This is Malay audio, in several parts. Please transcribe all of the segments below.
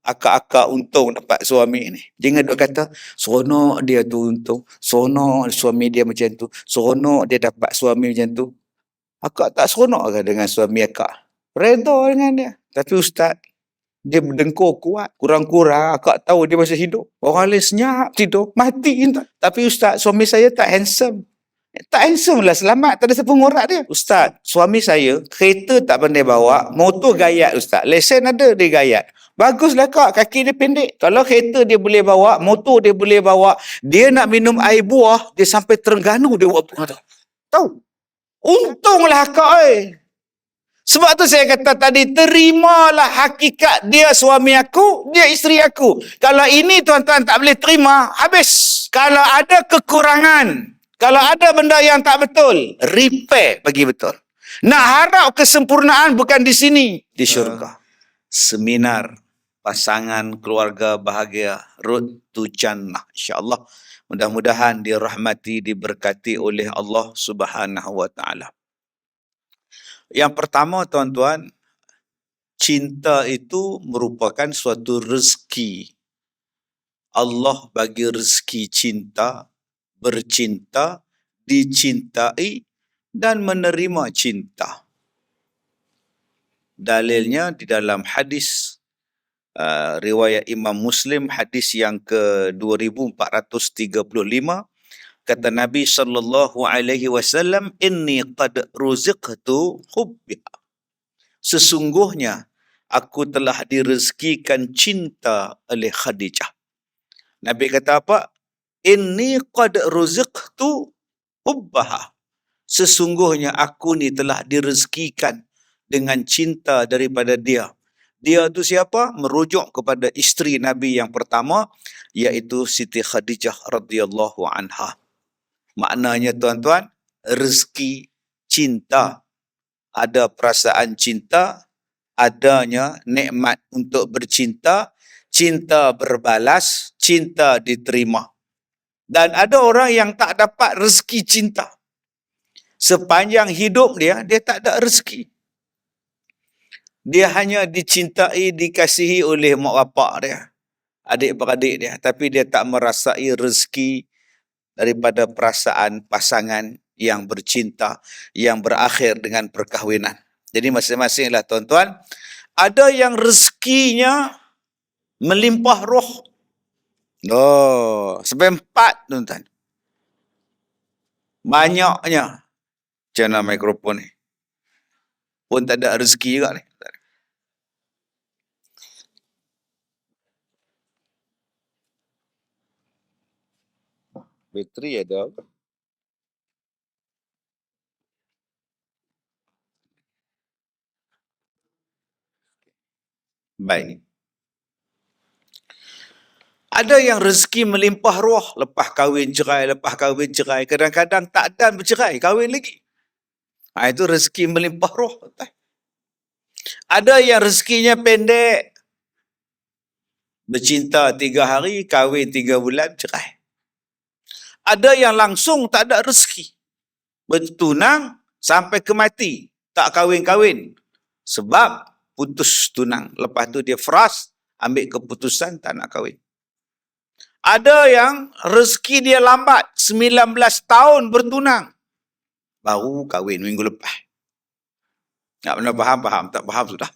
akak-akak untung dapat suami ni. Jangan duk kata, seronok dia tu untung, seronok suami dia macam tu, seronok dia dapat suami macam tu. Akak tak seronok ke dengan suami akak? Redha dengan dia. Tapi ustaz, dia berdengkur kuat. Kurang-kurang akak tahu dia masih hidup. Orang lain senyap tidur, mati entah. Tapi ustaz, suami saya tak handsome. Tak handsome lah, selamat. Tak ada siapa ngorak dia. Ustaz, suami saya kereta tak pandai bawa, motor gayat ustaz. Lesen ada, dia gayat. Baguslah kak, kaki dia pendek. Kalau kereta dia boleh bawa, motor dia boleh bawa, dia nak minum air buah, dia sampai Terengganu dia buat. Tahu? Untunglah kak. Sebab tu saya kata tadi, terimalah hakikat dia suami aku, dia isteri aku. Kalau ini tuan-tuan tak boleh terima, habis. Kalau ada kekurangan, kalau ada benda yang tak betul, repair bagi betul. Nak harap kesempurnaan bukan di sini, di syurga. Seminar pasangan keluarga bahagia, Road to Jannah, insya-Allah. Mudah-mudahan dirahmati, diberkati oleh Allah Subhanahu wa taala. Yang pertama tuan-tuan, cinta itu merupakan suatu rezeki. Allah bagi rezeki cinta, bercinta, dicintai dan menerima cinta. Dalilnya di dalam hadis riwayat Imam Muslim, hadis yang ke-2435, kata Nabi sallallahu alaihi wasallam, inni qad ruziqtu hubbiha. Sesungguhnya aku telah direzekikan cinta oleh Khadijah. Nabi kata apa? Inni qad ruziqtu hubbaha. Sesungguhnya aku ni telah direzekikan dengan cinta daripada dia. Dia tu siapa? Merujuk kepada isteri Nabi yang pertama, iaitu Siti Khadijah radhiyallahu anha. Maknanya tuan-tuan, rezeki cinta. Ada perasaan cinta, adanya nikmat untuk bercinta, cinta berbalas, cinta diterima. Dan ada orang yang tak dapat rezeki cinta. Sepanjang hidup dia tak ada rezeki. Dia hanya dicintai, dikasihi oleh mak bapak dia, adik-beradik dia. Tapi dia tak merasai rezeki daripada perasaan pasangan yang bercinta, yang berakhir dengan perkahwinan. Jadi masing-masinglah tuan-tuan. Ada yang rezekinya melimpah roh. Sampai 4 tuan-tuan. Banyaknya. Macam mana mikrofon ni? Pun tak ada rezeki juga ni. Bateri ada. Baik. Ada yang rezeki melimpah ruah, lepas kahwin cerai, kadang-kadang tak dan bercerai, kahwin lagi. Itu rezeki melimpah ruah. Ada yang rezekinya pendek, bercinta 3 hari, kahwin 3 bulan, cerai. Ada yang langsung tak ada rezeki, bertunang sampai ke mati, tak kahwin-kahwin. Sebab putus tunang. Lepas tu dia fras, ambil keputusan tak nak kahwin. Ada yang rezeki dia lambat, 19 tahun bertunang, baru kahwin minggu lepas. Tak pernah faham, tak faham sudah.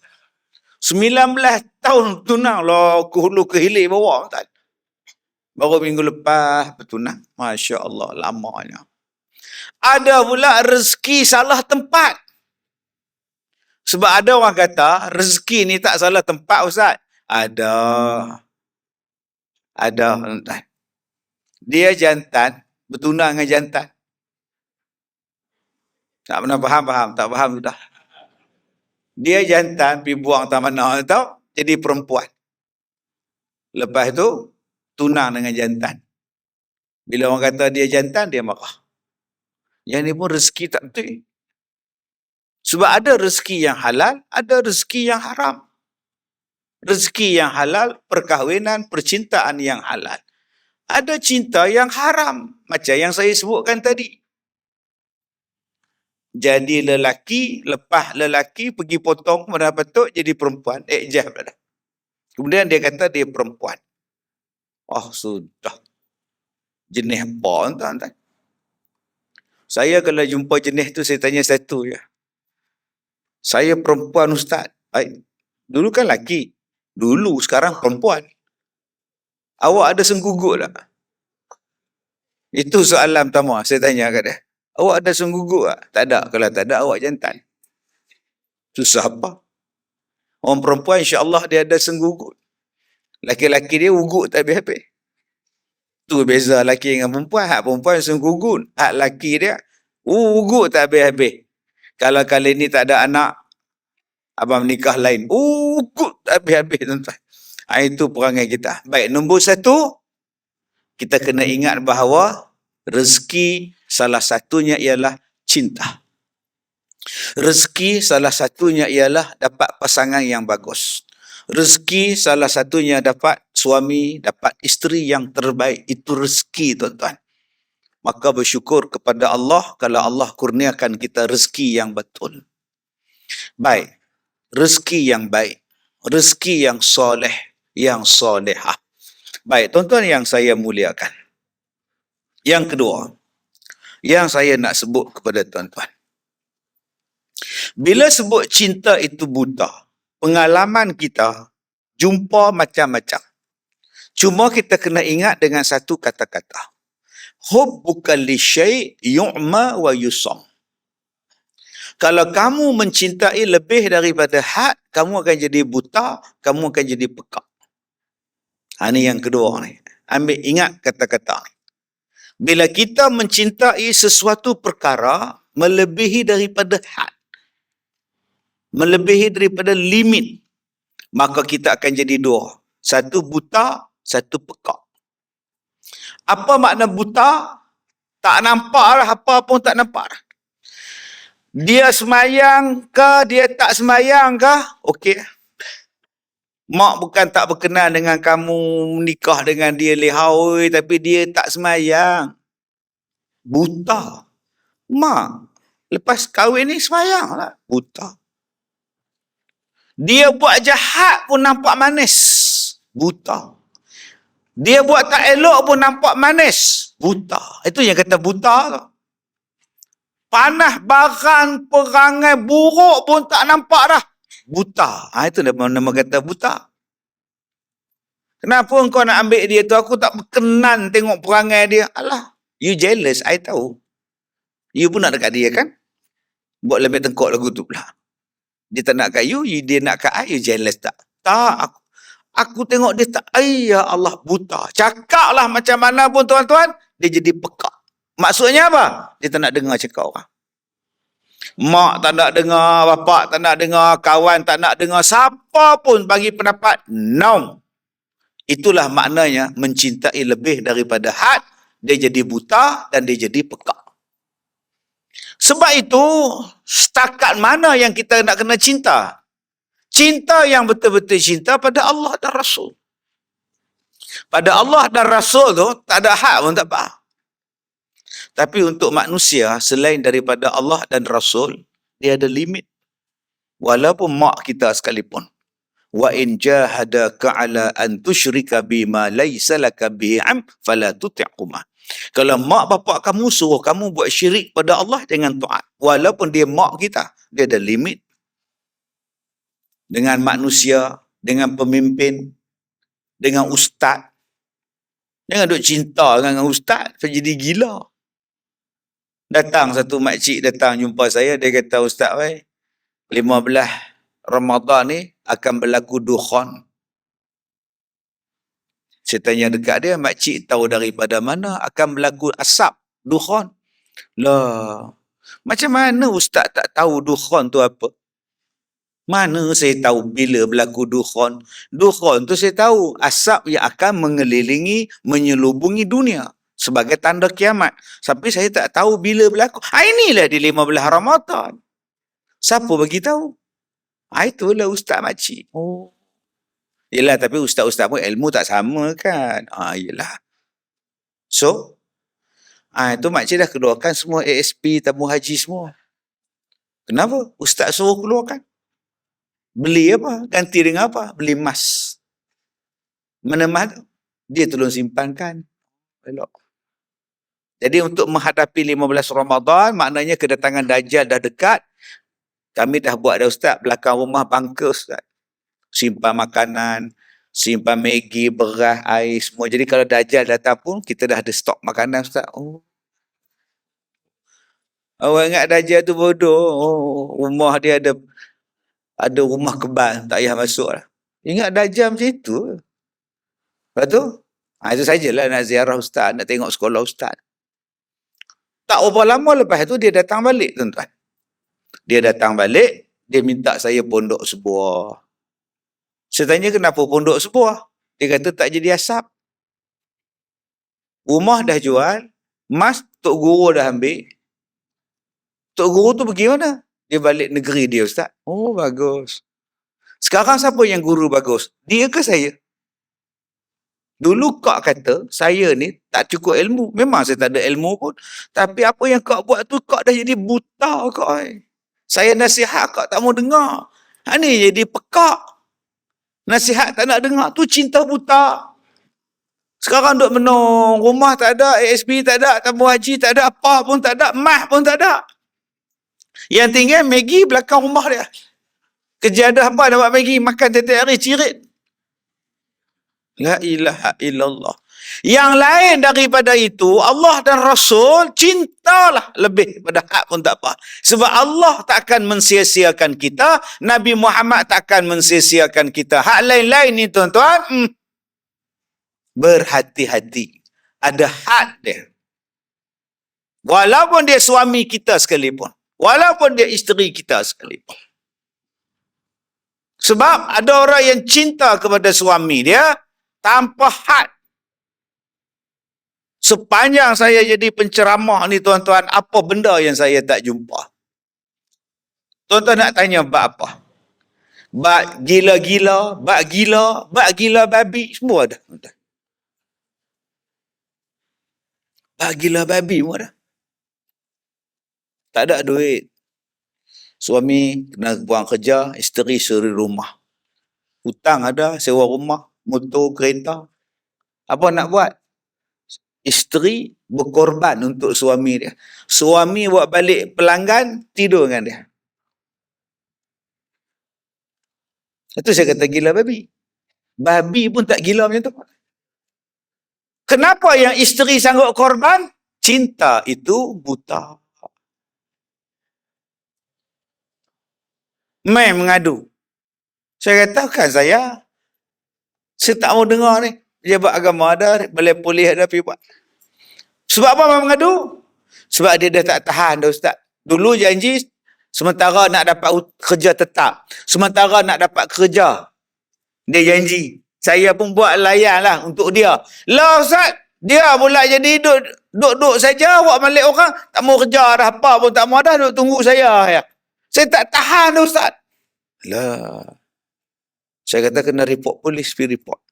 19 tahun tunang, ke hulu ke hilir bawa. Baru minggu lepas bertunang. Masya Allah, lamanya. Ada pula rezeki salah tempat. Sebab ada orang kata, rezeki ni tak salah tempat Ustaz. Ada. Dia jantan, bertunang dengan jantan. Tak pernah faham, tak faham sudah. Dia jantan, pergi buang tak mana tahu, jadi perempuan. Lepas tu, tunang dengan jantan. Bila orang kata dia jantan, dia marah. Yang ni pun rezeki tak betul. Sebab ada rezeki yang halal, ada rezeki yang haram. Rezeki yang halal, perkahwinan, percintaan yang halal. Ada cinta yang haram, macam yang saya sebutkan tadi. Jadi lelaki, lepas lelaki pergi potong, mana patut jadi perempuan. Ejah dah. Kemudian dia kata dia perempuan. Oh, sudah. Jenis apa, tuan-tuan? Saya kalau jumpa jenis tu, saya tanya satu je. Saya perempuan, Ustaz. Dulu kan laki. Dulu, sekarang perempuan. Awak ada sengguguk tak? Itu soalan pertama saya tanya kat dia. Awak ada sengguguk tak? Tak ada. Kalau tak ada, awak jantan. Susah apa? Orang perempuan, insya-Allah dia ada sengguguk. Laki-laki dia uguk tak habis-habis. Tu beza laki dengan perempuan. Hak perempuan sengguguk. Hak laki dia uguk tak habis-habis. Kalau kali ni tak ada anak, abang menikah lain. Uguk tak habis-habis, tuan-tuan. Itu perangai kita. Baik, nombor satu, kita kena ingat bahawa rezeki salah satunya ialah cinta. Rezeki salah satunya ialah dapat pasangan yang bagus. Rezeki salah satunya dapat suami, dapat isteri yang terbaik. Itu rezeki, tuan-tuan. Maka bersyukur kepada Allah kalau Allah kurniakan kita rezeki yang betul. Baik, rezeki yang baik, rezeki yang soleh, yang solehah. Baik, tuan-tuan yang saya muliakan. Yang kedua, yang saya nak sebut kepada tuan-tuan. Bila sebut cinta itu buta, pengalaman kita jumpa macam-macam. Cuma kita kena ingat dengan satu kata-kata. Hubbuka li syai' yu'ma wa yusam. Kalau kamu mencintai lebih daripada had, kamu akan jadi buta, kamu akan jadi pekak. Ini yang kedua ni. Ambil ingat kata-kata ni. Bila kita mencintai sesuatu perkara melebihi daripada had, melebihi daripada limit, maka kita akan jadi dua. Satu buta, satu pekak. Apa makna buta? Tak nampak lah, apa pun tak nampak lah. Dia semayang ke, dia tak semayang ke, okey. Mak bukan tak berkenan dengan kamu menikah dengan dia lehaui, tapi dia tak semayang. Buta. Mak, lepas kahwin ni semayang lah. Buta. Dia buat jahat pun nampak manis. Buta. Dia buat tak elok pun nampak manis. Buta. Itu yang kata buta tu. Panah barang perangai buruk pun tak nampak dah. Buta. Itu nama kata buta. Kenapa kau nak ambil dia tu? Aku tak berkenan tengok perangai dia. Alah, you jealous, I tahu. You pun nak dekat dia kan? Buat lembek tengkok lagu tu pula. Dia tak nak kat you, dia nak kat I, you jealous tak? Tak, aku tengok dia tak, ya Allah, buta. Cakaplah macam mana pun tuan-tuan, dia jadi pekak. Maksudnya apa? Dia tak nak dengar cakap orang. Mak tak nak dengar, bapak tak nak dengar, kawan tak nak dengar, siapa pun bagi pendapat, no. Itulah maknanya mencintai lebih daripada had, dia jadi buta dan dia jadi pekak. Sebab itu, setakat mana yang kita nak kena cinta? Cinta yang betul-betul cinta pada Allah dan Rasul. Pada Allah dan Rasul tu, tak ada had pun tak apa. Tapi untuk manusia, selain daripada Allah dan Rasul, dia ada limit. Walaupun mak kita sekalipun. Wa in jahadaka ala an tusyrika bima laysa laka bihi am fala tuti'huma. Kalau mak bapak kamu suruh kamu buat syirik pada Allah, jangan taat. Walaupun dia mak kita, dia ada limit. Dengan manusia, dengan pemimpin, dengan ustaz. Jangan duk cinta dengan ustaz, jadi gila. Datang satu makcik datang jumpa saya, dia kata, Ustaz, 15 Ramadan ni akan berlaku dukhan. Saya tanya dekat dia, makcik tahu daripada mana akan berlaku asap dukhan? Lah, macam mana ustaz tak tahu dukhan tu apa? Mana saya tahu bila berlaku dukhan? Dukhan tu saya tahu, asap yang akan mengelilingi, menyelubungi dunia sebagai tanda kiamat. Tapi saya tak tahu bila berlaku. Inilah di 15 Ramadan. Siapa bagi tahu? Itulah ustaz makcik. Oh. Yelah, tapi ustaz-ustaz pun ilmu tak sama kan? Yelah. So, itu makcik dah keluarkan semua ASP, tabung haji semua. Kenapa? Ustaz suruh keluarkan. Beli apa? Ganti dengan apa? Beli emas. Mana emas tu? Dia tolong simpankan. Elok. Jadi untuk menghadapi 15 Ramadan, maknanya kedatangan Dajjal dah dekat. Kami dah buat dah Ustaz, belakang rumah bangka Ustaz. Simpan makanan, simpan Maggi, beras, air semua. Jadi kalau Dajjal datang pun, kita dah ada stok makanan Ustaz. Oh. Awak ingat Dajjal tu bodoh. Oh, rumah dia ada rumah kebal, tak payah masuk lah. Ingat Dajjal macam itu. Lepas tu, itu sajalah nak ziarah Ustaz, nak tengok sekolah Ustaz. Tak berapa lama lepas tu, dia datang balik tuan-tuan. Dia datang balik, dia minta saya pondok sebuah. Saya tanya kenapa pondok sebuah? Dia kata tak jadi asap. Rumah dah jual, emas Tok Guru dah ambil. Tok Guru tu pergi mana? Dia balik negeri dia Ustaz. Oh bagus. Sekarang siapa yang guru bagus? Dia ke saya? Dulu kak kata, saya ni tak cukup ilmu. Memang saya tak ada ilmu pun. Tapi apa yang kak buat tu, kak dah jadi buta kak. Saya nasihat kak tak mau dengar. Ni jadi pekak. Nasihat tak nak dengar tu cinta buta. Sekarang duk menung, rumah tak ada, ASB tak ada, tabung haji tak ada, apa pun tak ada, mah pun tak ada. Yang tinggal Maggi belakang rumah dia. Kerja ada apa dapat Maggi, makan tiap-tiap hari cirit. La ilaha illallah. Yang lain daripada itu, Allah dan Rasul cintalah lebih pada hak pun tak apa. Sebab Allah tak akan mensia-siakan kita, Nabi Muhammad tak akan mensia-siakan kita. Hak lain-lain ni tuan-tuan, berhati-hati. Ada had dia. Walaupun dia suami kita sekalipun. Walaupun dia isteri kita sekalipun. Sebab ada orang yang cinta kepada suami dia tanpa had. Sepanjang saya jadi penceramah ni tuan-tuan, apa benda yang saya tak jumpa? Tuan-tuan nak tanya bab apa? Bab gila-gila, bab gila babi, semua ada. Bab gila babi semua ada. Tak ada duit. Suami kena buang kerja, isteri suruh rumah. Hutang ada, sewa rumah, motor, kereta. Apa nak buat? Isteri berkorban untuk suami dia. Suami buat balik pelanggan, tidur dengan dia. Itu saya kata gila babi. Babi pun tak gila macam tu. Kenapa yang isteri sanggup korban? Cinta itu buta. Mai mengadu. Saya kata, kan saya tak mau dengar ni. Pejabat agama ada, balai polis ada pergi buat. Sebab apa mai mengadu? Sebab dia dah tak tahan dah Ustaz. Dulu janji, sementara nak dapat kerja tetap. Sementara nak dapat kerja. Dia janji. Saya pun buat layan lah untuk dia. Lah Ustaz, dia pula jadi duduk saja, buat balik orang, tak mau kerja dah, apa pun tak mau dah, duduk tunggu saya. Ya. Saya tak tahan dah Ustaz. Lah. Saya kata kena report polis, pergi report.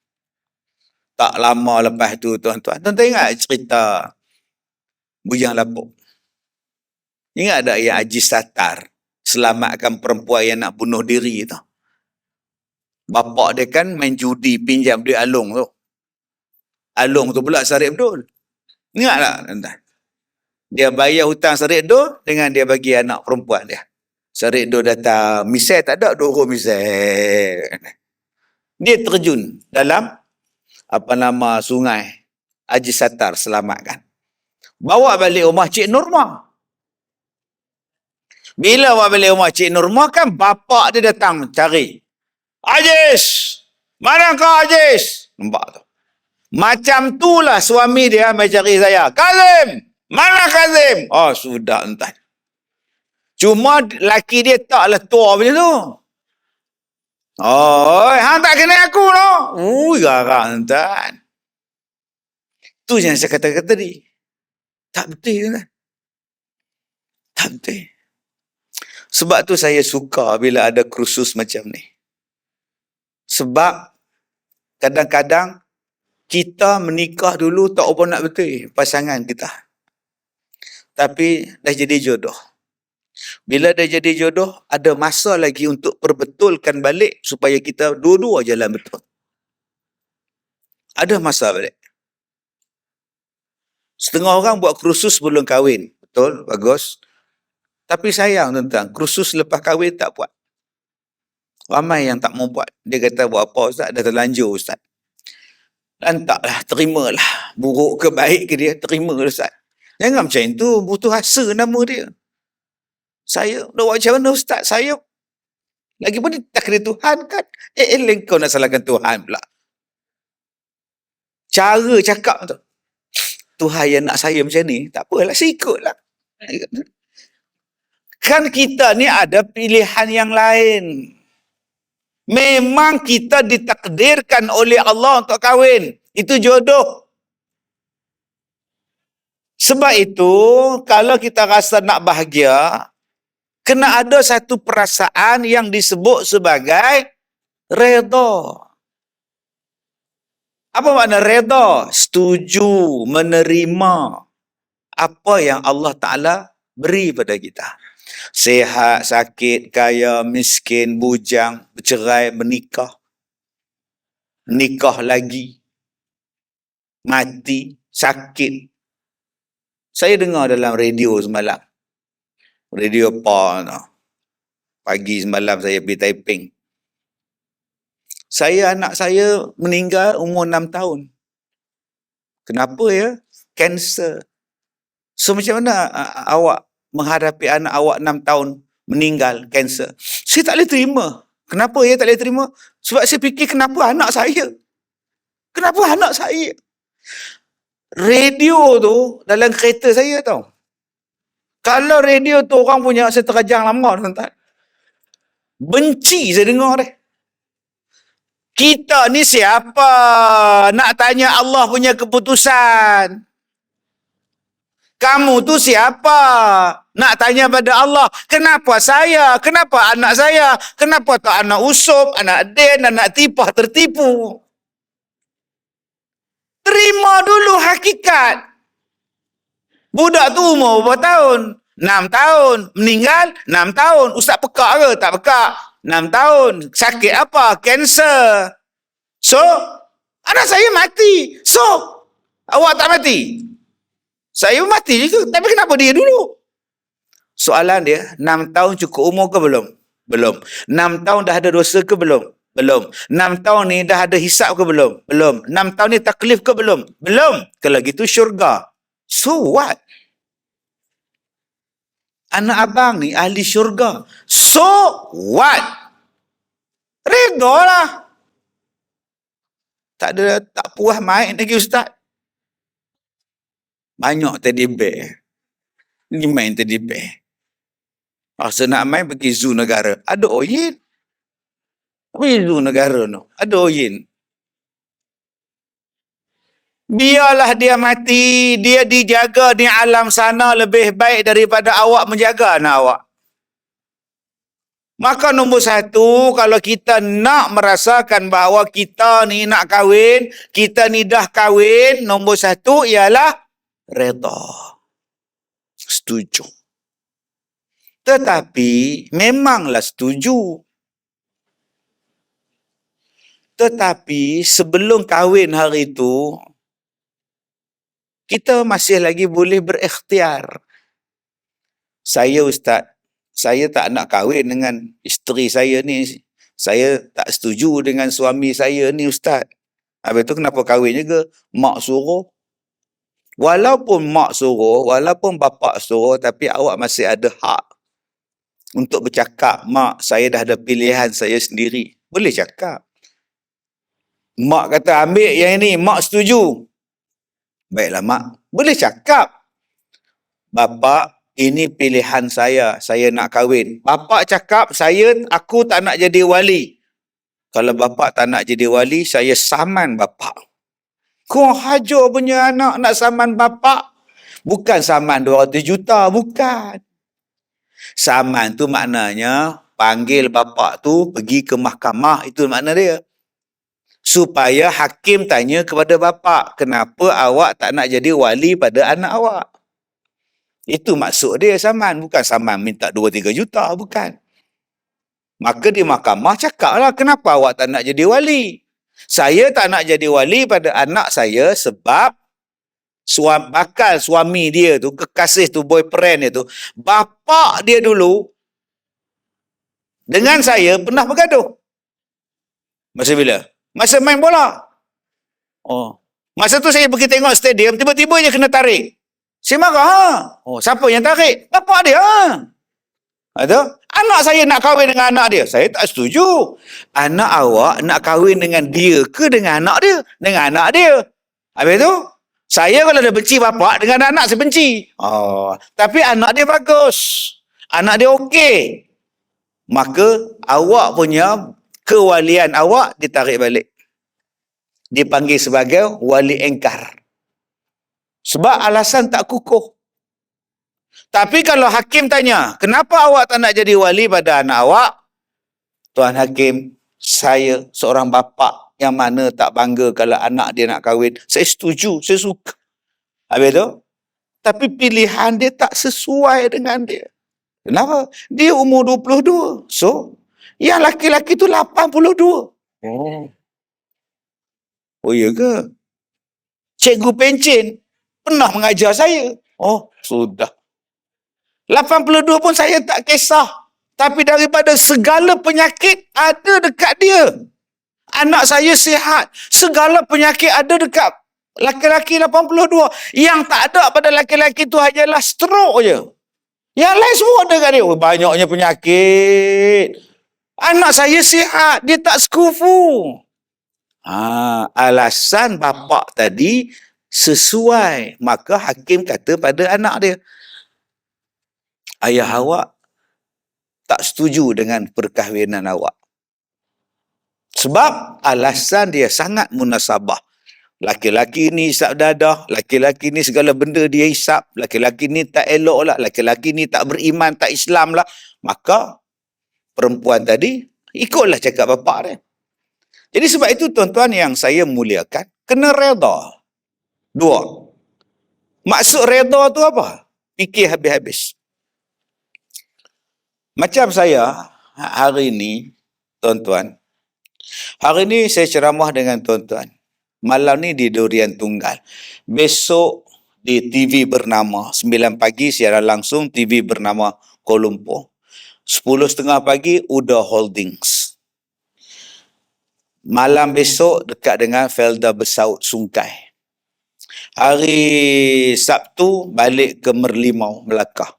Tak lama lepas tu tuan-tuan. Tuan-tuan ingat cerita Bujang Lapuk? Ingat tak yang Haji Sattar selamatkan perempuan yang nak bunuh diri tu? Bapak dia kan main judi, pinjam duit Along tu. Along tu pula Sarip Abdul. Ingat tak tuan-tuan? Dia bayar hutang Sarip Abdul dengan dia bagi anak perempuan dia. Sarip Abdul datang, misal tak ada, dorong misal. Dia terjun dalam sungai. Haji Sattar selamatkan. Bawa balik rumah Cik Nurma. Bila bawa balik rumah Cik Nurma kan bapak dia datang cari. Ajis! Mana kau Ajis? Nampak tu. Macam itulah suami dia mai cari saya. Kazim! Mana Kazim? Oh sudah entah. Cuma laki dia taklah tua macam tu. Oh, hang tak kenal aku no. Garang tuan. Tu yang saya kata tadi. Tak betul kan? Tak betul. Sebab tu saya suka bila ada kursus macam ni. Sebab kadang-kadang kita menikah dulu tak apa nak betul pasangan kita. Tapi dah jadi jodoh. Bila dah jadi jodoh, ada masa lagi untuk perbetulkan balik supaya kita dua-dua jalan betul. Ada masa balik. Setengah orang buat kursus sebelum kahwin. Betul, bagus. Tapi sayang tuan-tuan, kursus lepas kahwin tak buat. Ramai yang tak mau buat. Dia kata, buat apa Ustaz? Dah terlanjur Ustaz. Lantaklah, terimalah. Buruk ke baik ke dia, terima Ustaz. Jangan macam itu, butuh asa nama dia. Saya, nak buat macam mana Ustaz? Saya, lagipun dia takdir Tuhan kan. Kau nak salahkan Tuhan pula. Cara cakap tu. Tuhan yang nak saya macam ni, tak apalah, saya ikutlah. Kan kita ni ada pilihan yang lain. Memang kita ditakdirkan oleh Allah untuk kahwin. Itu jodoh. Sebab itu, kalau kita rasa nak bahagia, kena ada satu perasaan yang disebut sebagai redha. Apa makna redha? Setuju, menerima apa yang Allah Ta'ala beri pada kita. Sehat, sakit, kaya, miskin, bujang, bercerai, menikah. Nikah lagi. Mati, sakit. Saya dengar dalam radio semalam. Radio pagi semalam saya pergi Taiping. Anak saya meninggal umur 6 tahun. Kenapa ya? Kanser. So macam mana awak menghadapi anak awak 6 tahun meninggal kanser? Saya tak boleh terima. Kenapa ya tak boleh terima? Sebab saya fikir kenapa anak saya? Kenapa anak saya? Radio tu dalam kereta saya tau. Kalau radio tu orang punya seterajang lama tuan-tuan. Benci saya dengar dia. Kita ni siapa nak tanya Allah punya keputusan? Kamu tu siapa nak tanya pada Allah? Kenapa saya? Kenapa anak saya? Kenapa tak anak Usop, anak Den, anak Tipah tertipu? Terima dulu hakikat. Budak tu umur berapa tahun? 6 tahun. Meninggal 6 tahun. Ustaz pekak ke? Tak pekak. 6 tahun. Sakit apa? Kanser. So, anak saya mati. So, awak tak mati? Saya mati juga. Tapi kenapa dia dulu? Soalan dia, 6 tahun cukup umur ke belum? Belum. 6 tahun dah ada dosa ke belum? Belum. 6 tahun ni dah ada hisap ke belum? Belum. 6 tahun ni taklif ke belum? Belum. Kalau gitu syurga. So what? Anak abang ni ahli syurga. So what? Redha lah. Tak puas main lagi Ustaz. Banyak teddy bear. Ni main teddy bear. Rasa nak main pergi zoo negara. Ada oyin. Pergi zoo negara no. Ada oyin. Biarlah dia mati. Dia dijaga di alam sana lebih baik daripada awak menjaga anak awak. Maka nombor satu, kalau kita nak merasakan bahawa kita ni nak kahwin, kita ni dah kahwin, nombor satu ialah redha. Setuju. Tetapi, memanglah setuju. Tetapi, sebelum kahwin hari itu, kita masih lagi boleh berikhtiar. Saya Ustaz, saya tak nak kahwin dengan isteri saya ni. Saya tak setuju dengan suami saya ni Ustaz. Habis tu kenapa kahwin juga? Mak suruh. Walaupun mak suruh, walaupun bapak suruh, tapi awak masih ada hak untuk bercakap, mak, saya dah ada pilihan saya sendiri. Boleh cakap. Mak kata ambil yang ini, mak setuju. Baiklah mak, boleh cakap. Bapak, ini pilihan saya nak kahwin. Bapak cakap, aku tak nak jadi wali. Kalau bapak tak nak jadi wali, saya saman bapak. Kau hajar punya anak nak saman bapak. Bukan saman 200 juta, bukan. Saman tu maknanya, panggil bapak tu pergi ke mahkamah, itu makna dia. Supaya hakim tanya kepada bapak, kenapa awak tak nak jadi wali pada anak awak? Itu maksud dia saman. Bukan saman minta 2-3 juta, bukan. Maka di mahkamah cakaplah, kenapa awak tak nak jadi wali? Saya tak nak jadi wali pada anak saya sebab bakal suami dia tu, kekasih tu, boyfriend dia tu, bapa dia dulu dengan saya pernah bergaduh. Masa bila? Masa main bola. Oh. Masa tu saya pergi tengok stadium, tiba-tiba je kena tarik. Saya marah. Ha? Oh, siapa yang tarik? Bapa dia. Ha? Anak saya nak kahwin dengan anak dia. Saya tak setuju. Anak awak nak kahwin dengan dia ke dengan anak dia? Dengan anak dia. Habis tu, saya kalau dah benci bapa, dengan anak saya benci. Oh, tapi anak dia bagus. Anak dia okey. Maka awak punya kewalian awak ditarik balik. Dipanggil sebagai wali engkar. Sebab alasan tak kukuh. Tapi kalau hakim tanya, kenapa awak tak nak jadi wali pada anak awak? Tuan Hakim, saya seorang bapa yang mana tak bangga kalau anak dia nak kahwin. Saya setuju, saya suka. Habis tu, tapi pilihan dia tak sesuai dengan dia. Kenapa? Dia umur 22. So, yang laki-laki tu 82. Oh, iya ke? Cikgu pencen pernah mengajar saya. Oh, sudah. 82 pun saya tak kisah. Tapi daripada segala penyakit ada dekat dia. Anak saya sihat. Segala penyakit ada dekat laki-laki 82. Yang tak ada pada laki-laki tu hanyalah stroke je. Yang lain semua ada dekat dia. Oh, banyaknya penyakit. Anak saya sihat. Dia tak sekufu. Alasan bapa tadi sesuai. Maka hakim kata pada anak dia, ayah awak tak setuju dengan perkahwinan awak. Sebab alasan dia sangat munasabah. Laki-laki ni hisap dadah, laki-laki ni segala benda dia hisap, laki-laki ni tak elok lah, laki-laki ni tak beriman, tak Islam lah. Maka perempuan tadi ikutlah cakap bapa dia. Jadi sebab itu tuan-tuan yang saya muliakan, kena reda. Dua. Maksud reda tu apa? Fikir habis-habis. Macam saya hari ini, tuan-tuan, hari ini saya ceramah dengan tuan-tuan. Malam ni di Durian Tunggal. Besok di TV bernama 9 pagi siaran langsung TV bernama Kuala Lumpur. 10.30 pagi Uda Holdings. Malam besok dekat dengan Felda Bersaut Sungkai. Hari Sabtu balik ke Merlimau, Melaka.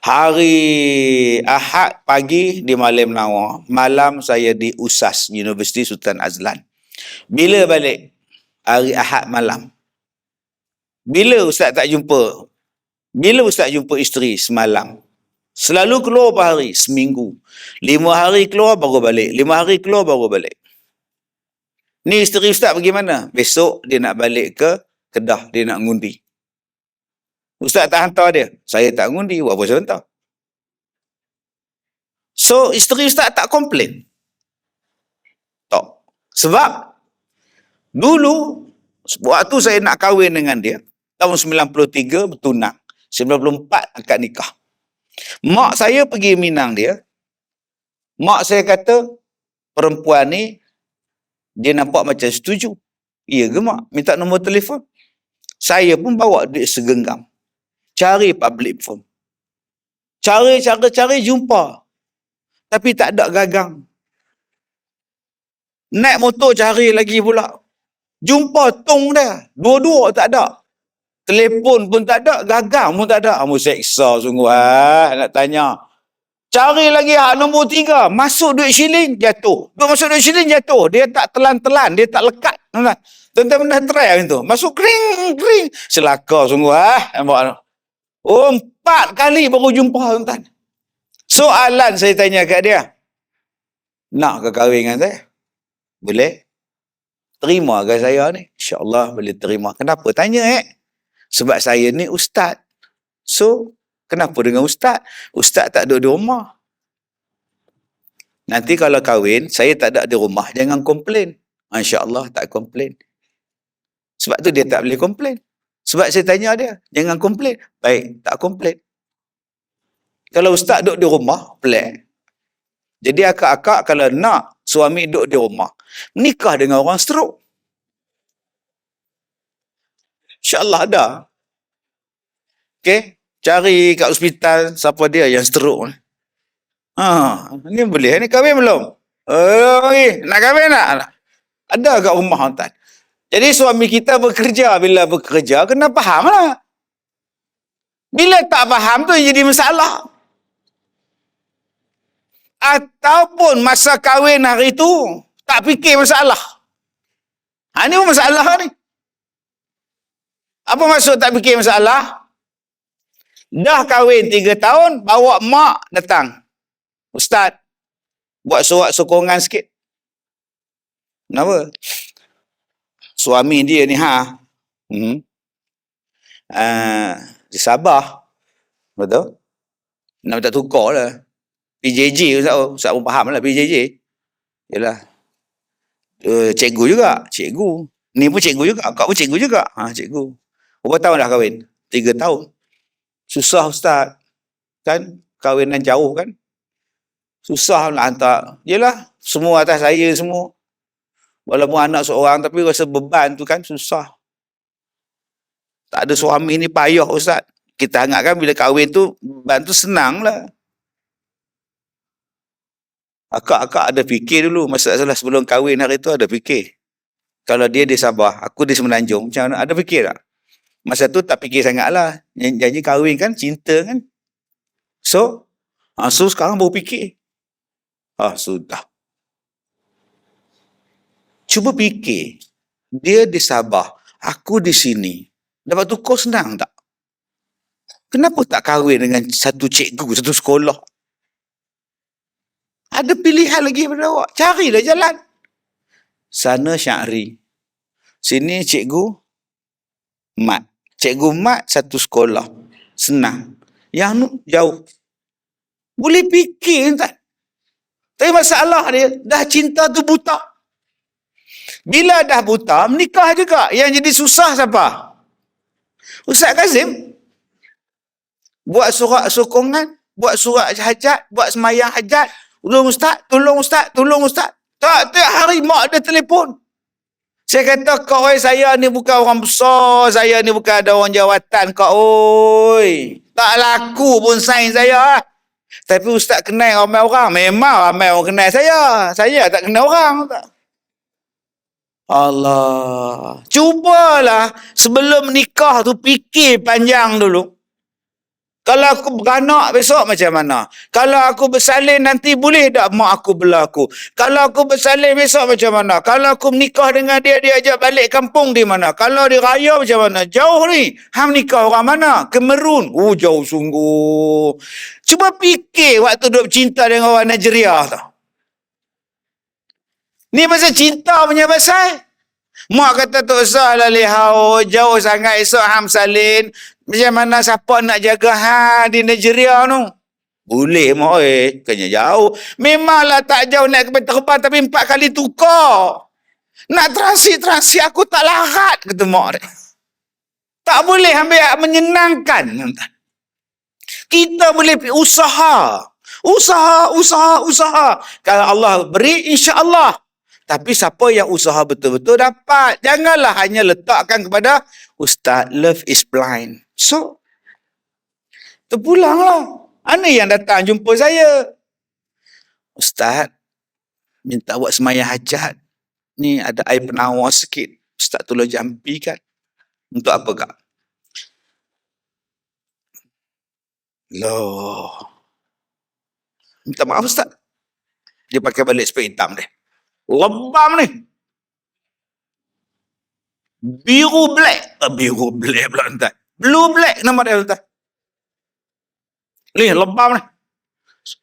Hari Ahad pagi di Malim Nawar. Malam saya di USAS, Universiti Sultan Azlan. Bila balik? Hari Ahad malam. Bila Ustaz tak jumpa? Bila Ustaz jumpa isteri? Semalam. Selalu keluar berapa hari? Seminggu. 5 hari keluar baru balik. 5 hari keluar baru balik. Ni isteri Ustaz pergi mana? Besok dia nak balik ke Kedah. Dia nak ngundi. Ustaz tak hantar dia. Saya tak ngundi. Buat apa saya hantar? So, isteri Ustaz tak komplain. Tak. Sebab, dulu, waktu saya nak kahwin dengan dia, tahun 93 bertunang. 94 akad nikah. Mak saya pergi minang dia. Mak saya kata, perempuan ni, dia nampak macam setuju. Iya ke mak? Minta nombor telefon. Saya pun bawa duit segenggam. Cari public phone. Cari jumpa. Tapi tak ada gagang. Naik motor cari lagi pula. Jumpa tong dia. Dua-dua tak ada. Telefon pun tak ada. Gagang pun tak ada. Kamu seksa sungguh. Nak tanya. Cari lagi nombor 3. Masuk duit shilling, jatuh. Masuk duit shilling, jatuh. Dia tak telan-telan. Dia tak lekat. Tuan-tuan pernah try tu. Masuk kering. Selaka sungguh. Oh, 4 kali baru jumpa tuan-tuan. Soalan saya tanya kat dia. Nak ke kahwin dengan saya? Boleh? Terima ke saya ni? InsyaAllah boleh terima. Kenapa? Tanya Sebab saya ni ustaz. So, kenapa dengan ustaz? Ustaz tak duduk di rumah. Nanti kalau kahwin, saya tak ada di rumah. Jangan komplain. InsyaAllah tak komplain. Sebab tu dia tak boleh komplain. Sebab saya tanya dia, jangan komplain. Baik, tak komplain. Kalau ustaz duduk di rumah, pelik. Jadi akak-akak kalau nak suami duduk di rumah, Nikah dengan orang stroke. InsyaAllah ada. Okay? Cari kat hospital siapa dia yang stroke ni. Ni boleh. Ni kahwin belum? Nak kahwin tak? Ada kat rumah tuan. Jadi suami kita bekerja. Bila bekerja, kena faham lah. Bila tak faham tu jadi masalah. Ataupun masa kahwin hari tu tak fikir masalah. Ni pun masalah ni. Apa maksud tak fikir masalah? Dah kahwin 3 tahun, bawa mak datang. Ustaz, buat surat sokongan sikit. Kenapa? Suami dia ni di Sabah. Betul? Nak minta tukar lah. PJJ Ustaz pun faham lah PJJ. Yalah. Cikgu juga. Cikgu. Ni pun cikgu juga. Kau pun cikgu juga. Cikgu. Berapa tahun dah kahwin? 3 tahun. Susah Ustaz. Kan? Kahwinan jauh kan? Susah nak hantar. Yalah. Semua atas saya semua. Walaupun anak seorang tapi rasa beban tu kan susah. Tak ada suami ni payah Ustaz. Kita anggapkan bila kahwin tu beban tu senang lah. Akak ada fikir dulu. Masalah sebelum kahwin hari tu ada fikir. Kalau dia di Sabah, aku di Semenanjung, macam mana? Ada fikir tak? Masa tu tak fikir sangat lah. Janji kahwin kan, cinta kan. So sekarang baru fikir. Sudah. Cuba fikir. Dia di Sabah, aku di sini. Dapat tukar senang tak? Kenapa tak kahwin dengan satu cikgu, satu sekolah? Ada pilihan lagi pada awak. Carilah jalan. Sana Syahri. Sini cikgu mat. Cikgu mat satu sekolah. Senang. Yang nu jauh. Boleh fikir tak? Tapi masalah dia, dah cinta tu buta. Bila dah buta, menikah juga. Yang jadi susah siapa? Ustaz Kazim. Buat surat sokongan, buat surat hajat, buat semayang hajat. Tolong Ustaz, tolong Ustaz, tolong Ustaz. Tak, tiap hari mak dia telefon. Saya kata, kau saya ni bukan orang besar, saya ni bukan ada orang jawatan kau, oi. Tak laku pun sign saya. Tapi Ustaz kenal ramai orang. Memang ramai orang kenal saya. Saya tak kenal orang. Tak. Allah. Cubalah sebelum nikah tu fikir panjang dulu. Kalau aku beranak besok macam mana? Kalau aku bersalin nanti boleh tak mak aku berlaku? Kalau aku bersalin besok macam mana? Kalau aku menikah dengan dia, dia ajak balik kampung di mana? Kalau di raya macam mana? Jauh ni. Hang nikah orang mana? Kemerun. Jauh sungguh. Cuba fikir waktu duduk cinta dengan orang Nigeria tu. Ni pasal cinta punya pasal. Mak kata tak usah lah lihau, jauh sangat esok hang salin. Macam mana siapa nak jaga di Nigeria tu? Boleh mak kena jauh. Memanglah tak jauh naik kapal terbang tapi 4 kali tukar. Nak transit aku tak larat kata mak dia. Tak boleh ambil menyenangkan. Kita boleh usaha. Usaha. Kalau Allah beri insya-Allah. Tapi siapa yang usaha betul-betul dapat. Janganlah hanya letakkan kepada Ustaz, love is blind. So, terpulanglah. Ana yang datang jumpa saya. Ustaz, minta buat semayang hajat. Ni ada air penawar sikit. Ustaz tolong jampikan. Untuk apa kak? Loh. Minta maaf Ustaz. Dia pakai balik spray hitam dia. Lebam ni. Biru black pula entah. Blue black nama dia entah. Ni lebam ni.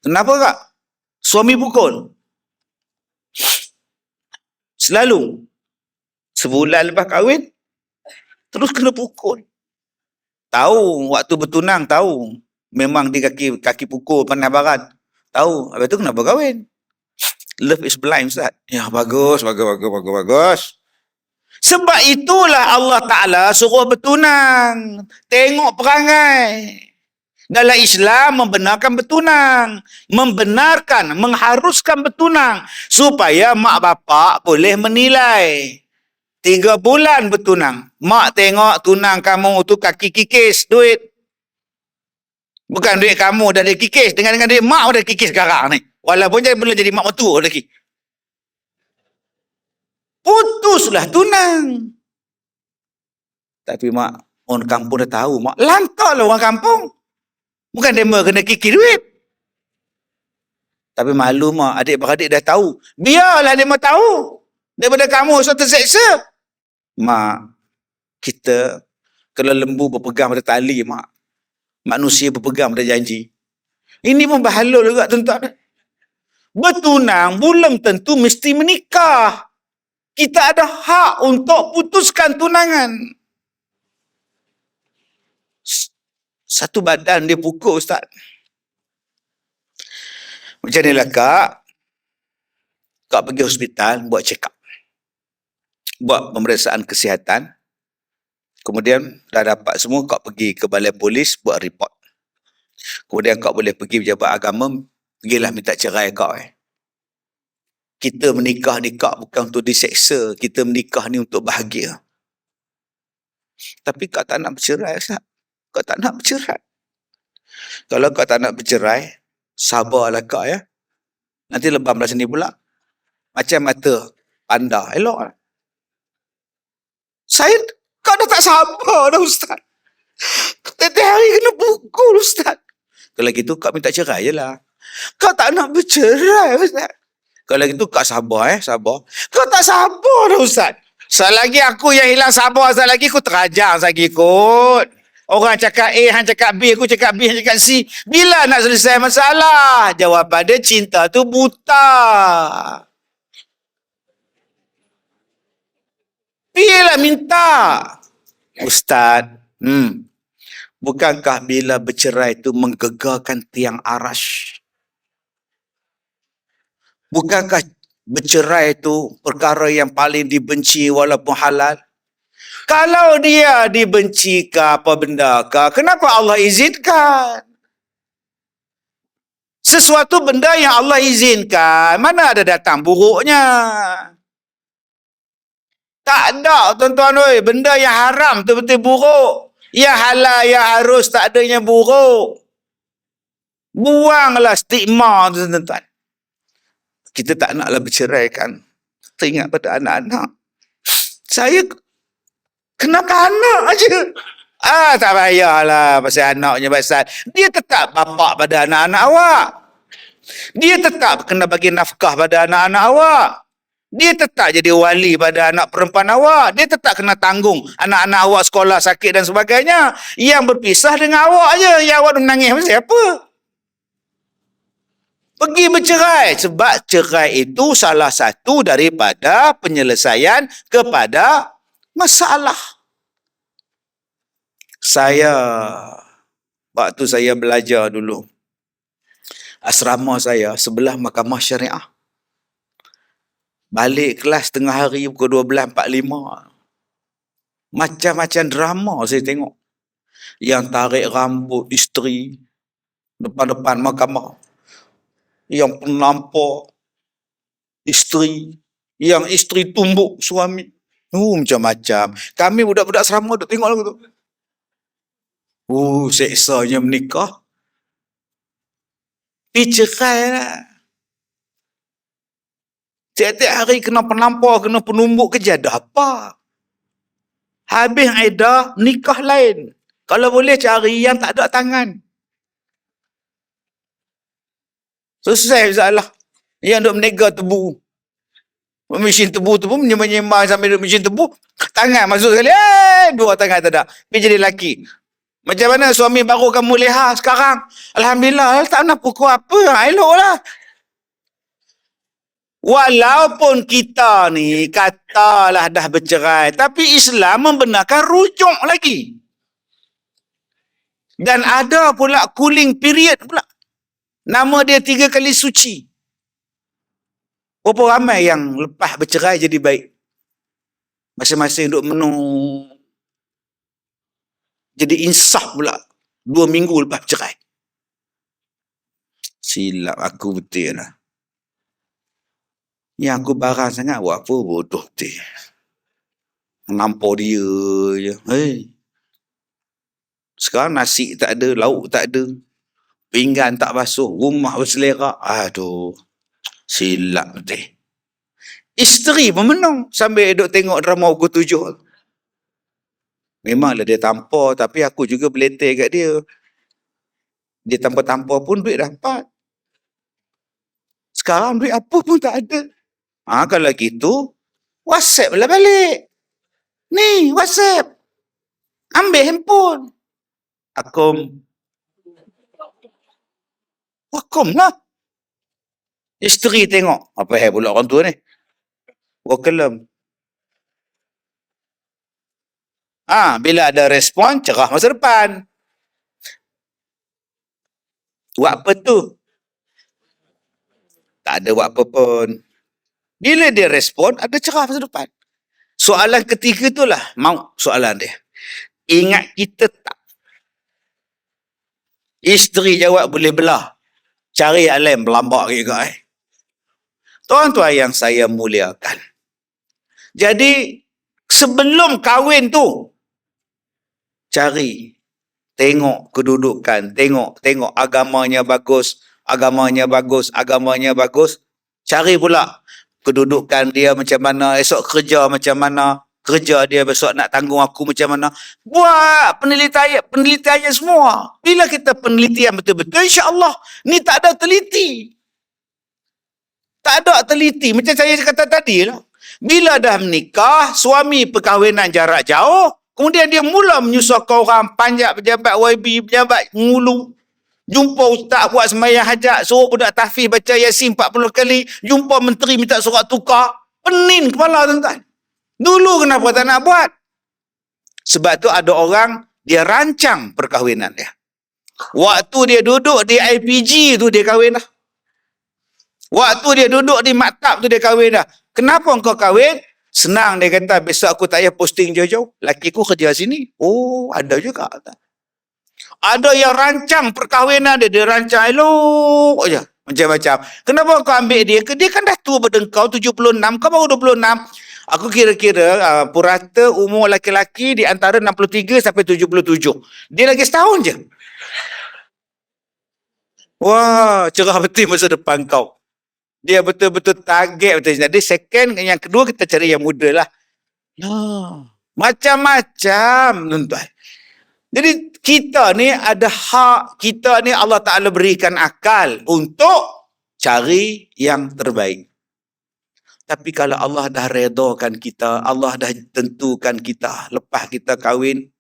Kenapa kak? Suami pukul. Selalu. Sebulan lepas kahwin, terus kena pukul. Tahu, waktu bertunang tahu. Memang di kaki pukul panas barat. Tahu, habis tu kenapa kahwin? Love is blind Ustaz. Ya bagus. Sebab itulah Allah Ta'ala suruh bertunang. Tengok perangai. Dalam Islam membenarkan bertunang, mengharuskan bertunang supaya mak bapak boleh menilai. 3 bulan bertunang. Mak tengok tunang kamu tu kaki kikis duit. Bukan duit kamu dah ada kikis. Dengan duit mak dah kikis sekarang ni. Walaupun belum jadi mak mertua lagi. Putuslah tunang. Tapi mak, orang kampung dah tahu. Mak lantak lah orang kampung. Bukan dia kena kikis duit. Tapi malu mak, adik-beradik dah tahu. Biarlah dia mau tahu. Daripada kamu so terseksa. Mak, kita kalau lembu berpegang pada tali, mak. Manusia berpegang pada janji. Ini pun bahalul juga tuan-tuan. Bertunang belum tentu mesti menikah. Kita ada hak untuk putuskan tunangan. Satu badan dia pukul, Ustaz. Macam ni lah, Kak. Kak pergi hospital buat check up. Buat pemeriksaan kesihatan. Kemudian dah dapat semua, Kak pergi ke balai polis buat report. Kemudian Kak boleh pergi pejabat agama, pergilah minta cerai Kak. Kita menikah ni, Kak, bukan untuk diseksa. Kita menikah ni untuk bahagia. Tapi Kak tak nak bercerai, Ustaz. Kak tak nak bercerai. Kalau Kak tak nak bercerai, sabarlah Kak ya. Nanti lebam belah sini pula. Macam mata panda. Elok lah. Kak dah tak sabar dah, Ustaz. Tiap hari kena pukul, Ustaz. Kalau gitu Kak minta cerai je lah. Kak tak nak bercerai, Ustaz. Kalau gitu Kak sabar sabar. Kak tak sabar dah, Ustaz. Selagi aku yang hilang sabar, selagi aku terajang lagi kot. Orang cakap A, hang cakap B, aku cakap B, hang cakap C. Bila nak selesai masalah? Jawapan dia, cinta tu buta. Bila minta. Ustaz, bukankah bila bercerai itu menggegarkan tiang arash? Bukankah bercerai itu perkara yang paling dibenci walaupun halal? Kalau dia dibenci ke apa benda ke, kenapa Allah izinkan? Sesuatu benda yang Allah izinkan, mana ada datang buruknya? Tak ada, tuan-tuan oi, benda yang haram tu betul buruk. Yang halal, yang harus tak adanya buruk. Buanglah stigma tu, tuan-tuan. Kita tak naklah bercerai kan. Teringat pada anak-anak. Saya kenapa anak aja? Tak payahlah pasal anaknya pasal. Dia tetap bapak pada anak-anak awak. Dia tetap kena bagi nafkah pada anak-anak awak. Dia tetap jadi wali pada anak perempuan awak. Dia tetap kena tanggung anak-anak awak sekolah, sakit dan sebagainya. Yang berpisah dengan awak aja. Yang awak menangis pasal apa? Pergi bercerai. Sebab cerai itu salah satu daripada penyelesaian kepada masalah. Waktu saya belajar dulu, asrama saya sebelah Mahkamah Syariah. Balik kelas tengah hari pukul 12.45. Macam-macam drama saya tengok. Yang tarik rambut isteri depan-depan mahkamah. Yang penampar isteri. Yang isteri tumbuk suami. Macam-macam. Kami budak-budak asrama duk tengok lagu tu. Seksanya menikah. Cerai lah. Tiap-tiap hari kena penampar, kena penumbuk, kerja ada apa? Habis Aida, nikah lain. Kalau boleh cari yang tak ada tangan. Selesai masalah. Yang duk menega tebu. Mesin tebu-tebu, menyembang sambil duk mesin tebu, tangan masuk sekali. Dua tangan tak ada. Pergi jadi lelaki. Macam mana suami baru kamu lihat sekarang? Alhamdulillah, tak nak pukul apa. Eloklah. Walaupun kita ni katalah dah bercerai, tapi Islam membenarkan rujuk lagi. Dan ada pula cooling period pula. Nama dia 3 kali suci. Berapa ramai yang lepas bercerai jadi baik? Masing-masing duk menung. Jadi insaf pula. 2 minggu lepas cerai. Silap aku betul lah. Yang aku barang sangat buat apa bodoh betul. Nampak dia je. Sekarang nasi tak ada, lauk tak ada. Pinggan tak basuh, rumah berselerak. Aduh. Silap betul. Isteri pun menang sambil duk tengok drama pukul 7. Memanglah dia tampar, tapi aku juga beletih kat dia. Dia tampar-tampar pun duit dapat. Sekarang duit apa pun tak ada. Kalau gitu, WhatsApp lah balik. Ni, WhatsApp. Ambil handphone. Akum lah. Isteri tengok. Apa pula orang tua ni? Wakelem. Bila ada respon, cerah masa depan. Buat apa tu? Tak ada buat apa pun. Bila dia respon, ada cerah masa depan. Soalan ketiga tu lah, mau soalan dia. Ingat kita tak? Isteri jawab boleh belah. Cari alam berlambak juga. Tuan-tuan yang saya muliakan. Jadi, sebelum kahwin tu, cari, tengok kedudukan, tengok agamanya bagus, cari pula kedudukan dia macam mana, esok kerja macam mana, kerja dia besok nak tanggung aku macam mana. Buat penelitian semua. Bila kita penelitian betul-betul, insya-Allah ni tak ada teliti. Macam saya kata tadi lah. Bila dah menikah, suami perkahwinan jarak jauh, kemudian dia mula menyusahkan orang, panjat pejabat YB, pejabat ngulu. Jumpa ustaz buat sembahyang hajat, suruh budak tahfiz baca Yasin 40 kali, jumpa menteri minta surat tukar. Pening kepala tuan-tuan. Dulu kenapa tak nak buat? Sebab tu ada orang, dia rancang perkahwinan dia. Waktu dia duduk di IPG tu dia kahwin dah. Waktu dia duduk di maktab tu dia kahwin dah. Kenapa engkau kahwin? Senang dia kata, besok aku tak payah posting jauh-jauh. Laki aku kerja sini. Oh, ada juga. Ada yang rancang perkahwinan dia. Dia rancang elok je. Macam-macam. Kenapa kau ambil dia? Dia kan dah tua pada kau 76. Kau baru 26. Aku kira-kira purata umur laki-laki di antara 63 sampai 77. Dia lagi setahun je. Wah, cerah betul masa depan kau. Dia betul-betul target betul. Jadi second, yang kedua kita cari yang muda lah. Macam-macam tuan-tuan. Jadi kita ni ada hak, kita ni Allah Ta'ala berikan akal untuk cari yang terbaik. Tapi kalau Allah dah redakan kita, Allah dah tentukan kita, lepas kita kahwin,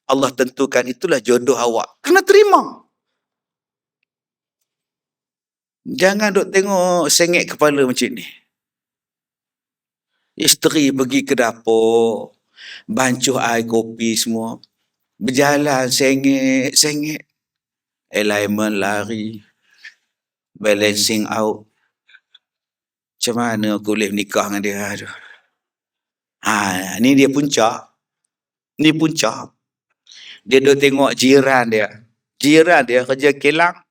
Allah tentukan itulah jodoh awak. Kena terima. Jangan duk tengok sengit kepala macam ni. Isteri pergi ke dapur, bancuh air kopi semua. Berjalan sengit. Alignment lari. Balancing out. Macam mana aku boleh menikah dengan dia? Aduh. Ni dia puncak. Ni puncak. Dia duk tengok jiran dia. Jiran dia kerja kilang.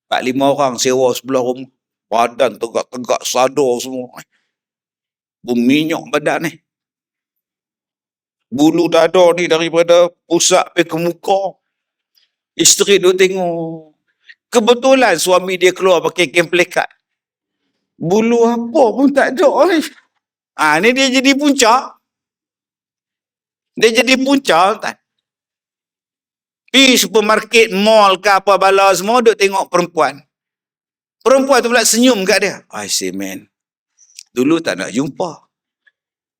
4-5 orang sewa sebelah rumah. Badan tegak-tegak sadar semua. Berminyak badan ni. Bulu dada ni daripada pusat pergi ke muka. Isteri duk tengok. Kebetulan suami dia keluar pakai kain pelikat. Bulu apa pun tak ada ni. Ni dia jadi puncak. Dia jadi puncak tak? Pergi supermarket, mall ke apa bala semua, duk tengok perempuan. Perempuan tu pula senyum kat dia. I say man, dulu tak nak jumpa.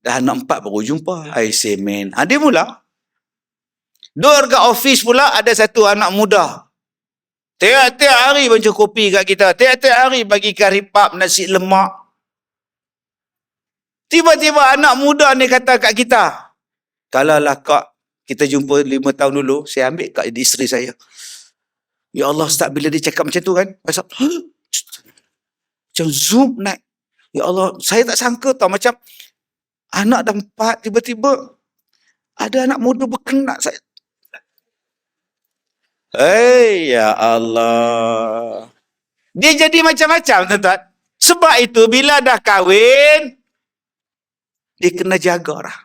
Dah anak 4 baru jumpa. I say man. Dia mula. Duduk kat office pula ada satu anak muda. Tiap-tiap hari baca kopi kat kita. Tiap-tiap hari bagi kari pap, nasi lemak. Tiba-tiba anak muda ni kata kat kita, kalau lah kak, kita jumpa 5 tahun dulu, saya ambil kat isteri saya. Ya Allah, Ustaz, bila dia cakap macam tu kan, macam zoom naik. Ya Allah, saya tak sangka tau, macam anak dah 4, tiba-tiba ada anak muda berkenak saya. Ya Allah. Dia jadi macam-macam, tuan-tuan. Sebab itu, bila dah kahwin, dia kena jaga lah.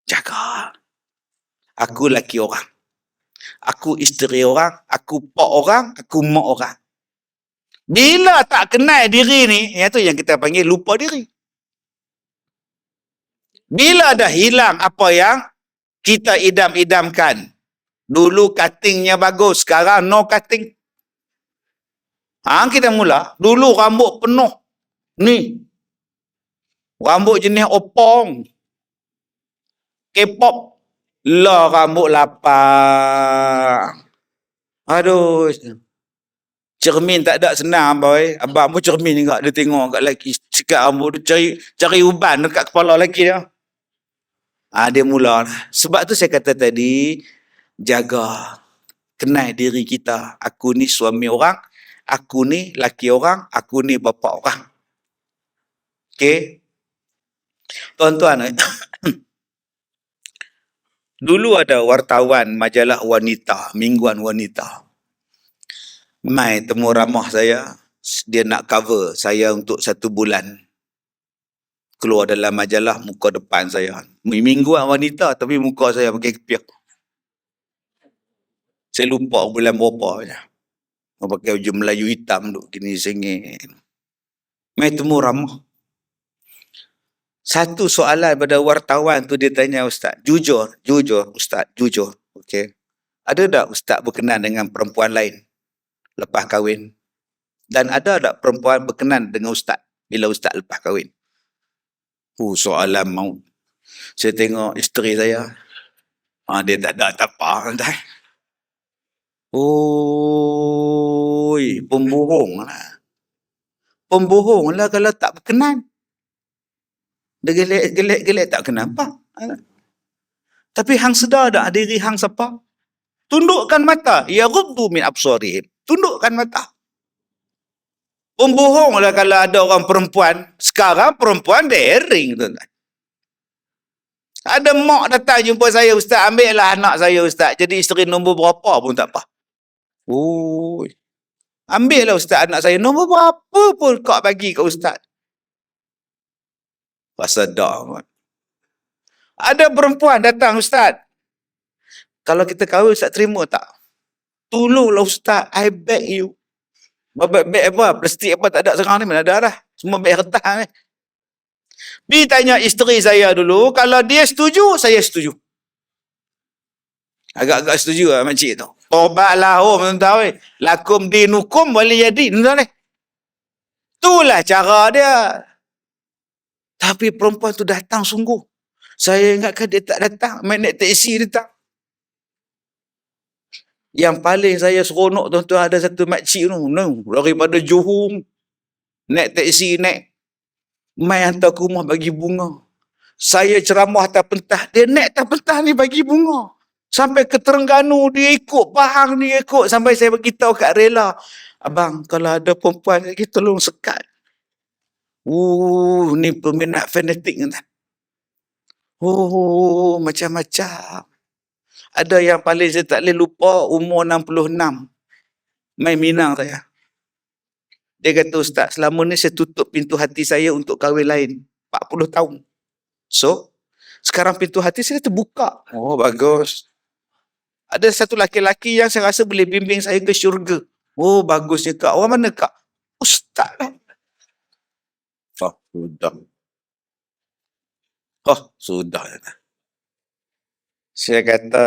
Jaga. Aku laki orang. Aku isteri orang. Aku pak orang. Aku mak orang. Bila tak kenal diri ni, itu yang kita panggil lupa diri. Bila dah hilang apa yang kita idam-idamkan. Dulu cuttingnya bagus, sekarang no cutting. Kita mula. Dulu rambut penuh. Ni. Rambut jenis opong. K-pop. Lah rambut lapang. Aduh. Cermin tak ada senang, boy. Abang pun cermin juga. Dia tengok kat lelaki. Sikat rambut tu cari uban dekat kepala lelaki dia. Dia mula. Sebab tu saya kata tadi, jaga. Kenal diri kita. Aku ni suami orang. Aku ni laki orang. Aku ni bapa orang. Okey. Tuan-tuan, dulu ada wartawan majalah wanita, mingguan wanita. Mai temu ramah saya. Dia nak cover saya untuk 1 bulan. Keluar dalam majalah muka depan saya. Mingguan wanita tapi muka saya pakai kepiak. Saya lupa bulan berapa je. Pakai baju Melayu hitam duk gini sengit. Mai temu ramah. Satu soalan pada wartawan tu dia tanya, Ustaz, jujur Ustaz, jujur. Okey. Ada tak Ustaz berkenan dengan perempuan lain lepas kahwin? Dan ada tak perempuan berkenan dengan Ustaz bila Ustaz lepas kahwin? Soalan maut. Saya tengok isteri saya. Dia tak ada apa. Pembohong lah. Pembohong lah kalau tak berkenan. Dia gelek tak kenapa. Tapi hang sedar tak diri hang siapa? Tundukkan mata. Ya ghuddu min absarihim. Tundukkan mata. Pembohong lah kalau ada orang perempuan. Sekarang perempuan daring, tuan-tuan. Ada mak datang jumpa saya, Ustaz, ambil lah anak saya, Ustaz. Jadi isteri nombor berapa pun tak apa. Ambil lah Ustaz anak saya. Nombor berapa pun kau bagi ke Ustaz. Pasal dah. Ada perempuan datang, Ustaz. Kalau kita kahwin, Ustaz terima tak? Tolonglah Ustaz, I beg you. Beg apa? Plastik apa tak ada sekarang ni, mana ada dah. Semua beg kertas ni. Pergi tanya isteri saya dulu, kalau dia setuju, saya setuju. Agak-agak setuju lah makcik tu. Tobatlah, tuan-tuan. Lakum dinukum wali yadi. Tuan-tuan. Itulah cara dia. Tapi perempuan tu datang sungguh. Saya ingatkan dia tak datang. Main naik taksi datang. Yang paling saya seronok, tuan-tuan, ada satu makcik tu. Daripada Johor. Naik taksi, naik. Main hantar ke rumah bagi bunga. Saya ceramah atas pentas. Dia naik atas pentas ni bagi bunga. Sampai ke Terengganu, dia ikut. Pahang dia ikut. Sampai saya beritahu kat rela. Abang, kalau ada perempuan lagi, tolong sekat. Ni peminat fanatik kan. Macam-macam. Ada yang paling saya tak boleh lupa, umur 66. Main Minang saya. Dia kata, Ustaz, selama ni saya tutup pintu hati saya untuk kahwin lain. 40 tahun. So, sekarang pintu hati saya terbuka. Bagus. Ada satu laki-laki yang saya rasa boleh bimbing saya ke syurga. Bagusnya Kak. Orang mana Kak? Ustaz lah. Sudah. Sudah. Saya kata,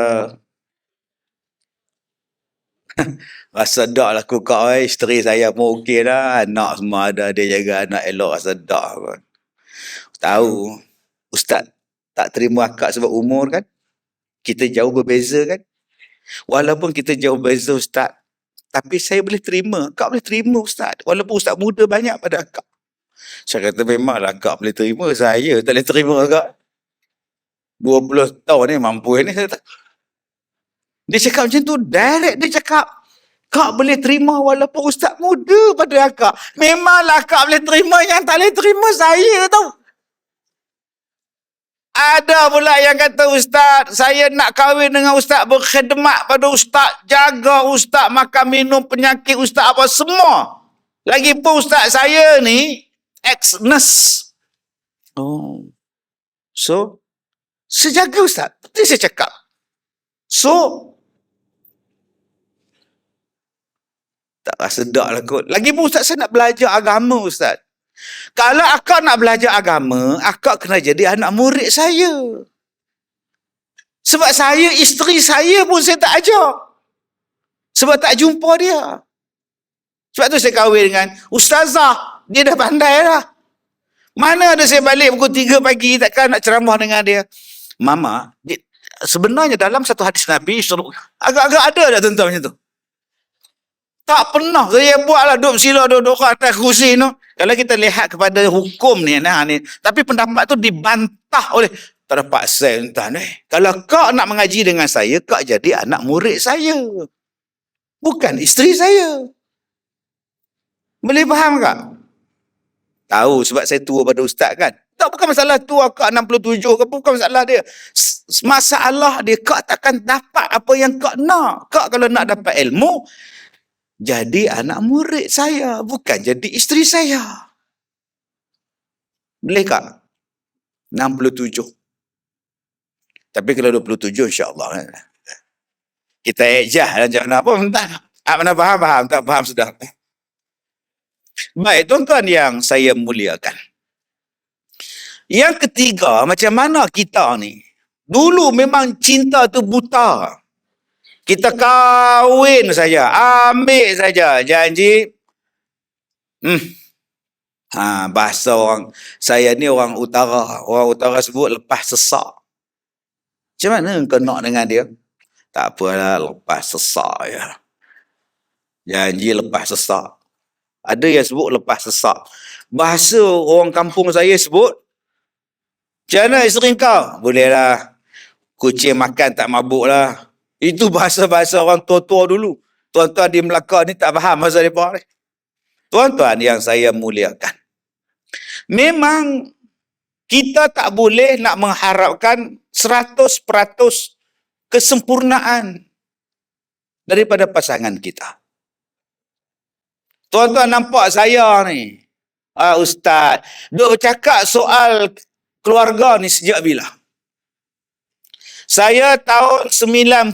rasa dak lah aku Kak. Isteri saya pun okey dah. Anak semua ada. Dia jaga anak elok. Rasa dak. Tahu. Ustaz tak terima akak sebab umur kan? Kita jauh berbeza kan? Walaupun kita jauh berbeza Ustaz. Tapi saya boleh terima. Akak boleh terima Ustaz. Walaupun Ustaz muda banyak pada akak. Saya kata memanglah akak boleh terima. Saya tak boleh terima akak. 20 tahun ni mampu ni. Dia cakap macam tu. Direct dia cakap. Kak boleh terima walaupun Ustaz muda pada akak. Memanglah akak boleh terima. Yang tak boleh terima saya tau. Ada pula yang kata, ustaz, saya nak kahwin dengan ustaz, berkhidmat pada ustaz, jaga ustaz, makan minum penyakit ustaz apa semua. Lagipun ustaz saya ni ex-nurse. Oh. So, sejaga ustaz. Betul saya cakap. So, tak rasa sedap lah kot. Lagipun ustaz, saya nak belajar agama ustaz. Kalau akak nak belajar agama, akak kena jadi anak murid saya. Sebab saya, isteri saya pun saya tak ajak. Sebab tak jumpa dia. Sebab tu saya kahwin dengan ustazah. Dia dah pandai lah. Mana ada saya balik pukul 3 pagi, takkan nak ceramah dengan dia. Mama, sebenarnya dalam satu hadis Nabi, agak-agak ada dah tentang macam tu. Tak pernah. Saya buatlah duduk sila, duduk atas kursi tu. Kalau kita lihat kepada hukum ni, tapi pendapat tu dibantah oleh, tak dapat saya entah ni. Kalau kau nak mengaji dengan saya, kau jadi anak murid saya. Bukan isteri saya. Boleh faham tak? Tahu sebab saya tua pada ustaz kan? Tak, bukan masalah tua kak 67 ke, bukan masalah dia. Masalah dia, kak takkan dapat apa yang kak nak. Kak kalau nak dapat ilmu, jadi anak murid saya, bukan jadi isteri saya. Boleh kak? 67. Tapi kalau 27 insya-Allah. Kita ejah dan jangan apa entah. Mana faham, tak faham sudah. Baik, tuan-tuan yang saya muliakan. Yang ketiga, macam mana kita ni? Dulu memang cinta tu buta. Kita kahwin saja, ambil saja janji. Bahasa orang, saya ni orang utara sebut lepas sesak. Macam mana kau nak dengan dia? Tak apalah, lepas sesak ya. Janji lepas sesak. Ada yang sebut lepas sesak. Bahasa orang kampung saya sebut, macam mana isteri kau? Bolehlah. Kucing makan tak mabuk lah. Itu bahasa-bahasa orang tua-tua dulu. Tuan-tuan di Melaka ni tak faham bahasa mereka ni. Tuan-tuan yang saya muliakan. Memang kita tak boleh nak mengharapkan 100% kesempurnaan daripada pasangan kita. Tuan-tuan nampak saya ni, ustaz, duk bercakap soal keluarga ni sejak bila? Saya tahun 93,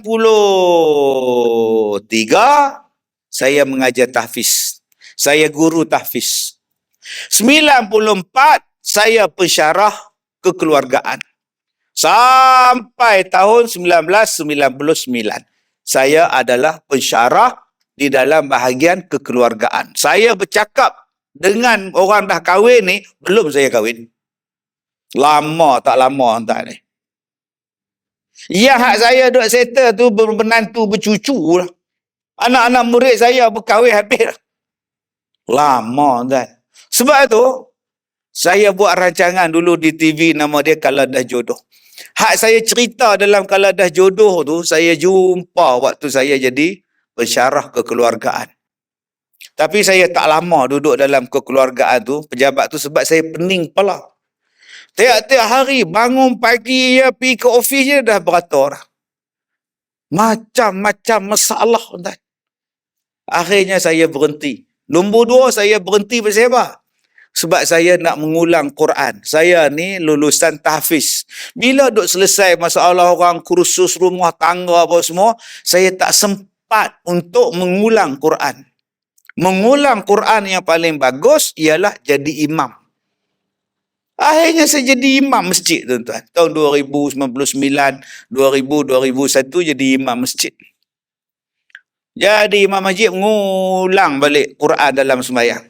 saya mengajar tahfiz. Saya guru tahfiz. 94, saya pensyarah kekeluargaan. Sampai tahun 1999, saya adalah pensyarah di dalam bahagian kekeluargaan. Saya bercakap dengan orang dah kahwin ni, belum saya kahwin. Lama tak lama entah ni. Yang hak saya duk settle tu bermenantu bercucu lah. Anak-anak murid saya berkahwin habis lah. Lama entah. Sebab tu, saya buat rancangan dulu di TV nama dia Kalau Dah Jodoh. Hak saya cerita dalam Kalau Dah Jodoh tu, saya jumpa waktu saya jadi pensyarah kekeluargaan. Tapi saya tak lama duduk dalam kekeluargaan tu, pejabat tu, sebab saya pening kepala. Tiap-tiap hari bangun pagi ya, pergi ke ofis je dah beratur. Macam-macam masalah. Akhirnya saya berhenti. Nombor 2, saya berhenti pasal apa? Sebab saya nak mengulang Quran. Saya ni lulusan tahfiz. Bila duk selesai masalah orang, kursus rumah tangga apa semua, saya tak sempat untuk mengulang Quran. Mengulang Quran yang paling bagus ialah jadi imam. Akhirnya saya jadi imam masjid, tuan-tuan. Tahun 2099, 2001 jadi imam masjid. Jadi imam masjid mengulang balik Quran dalam sembahyang.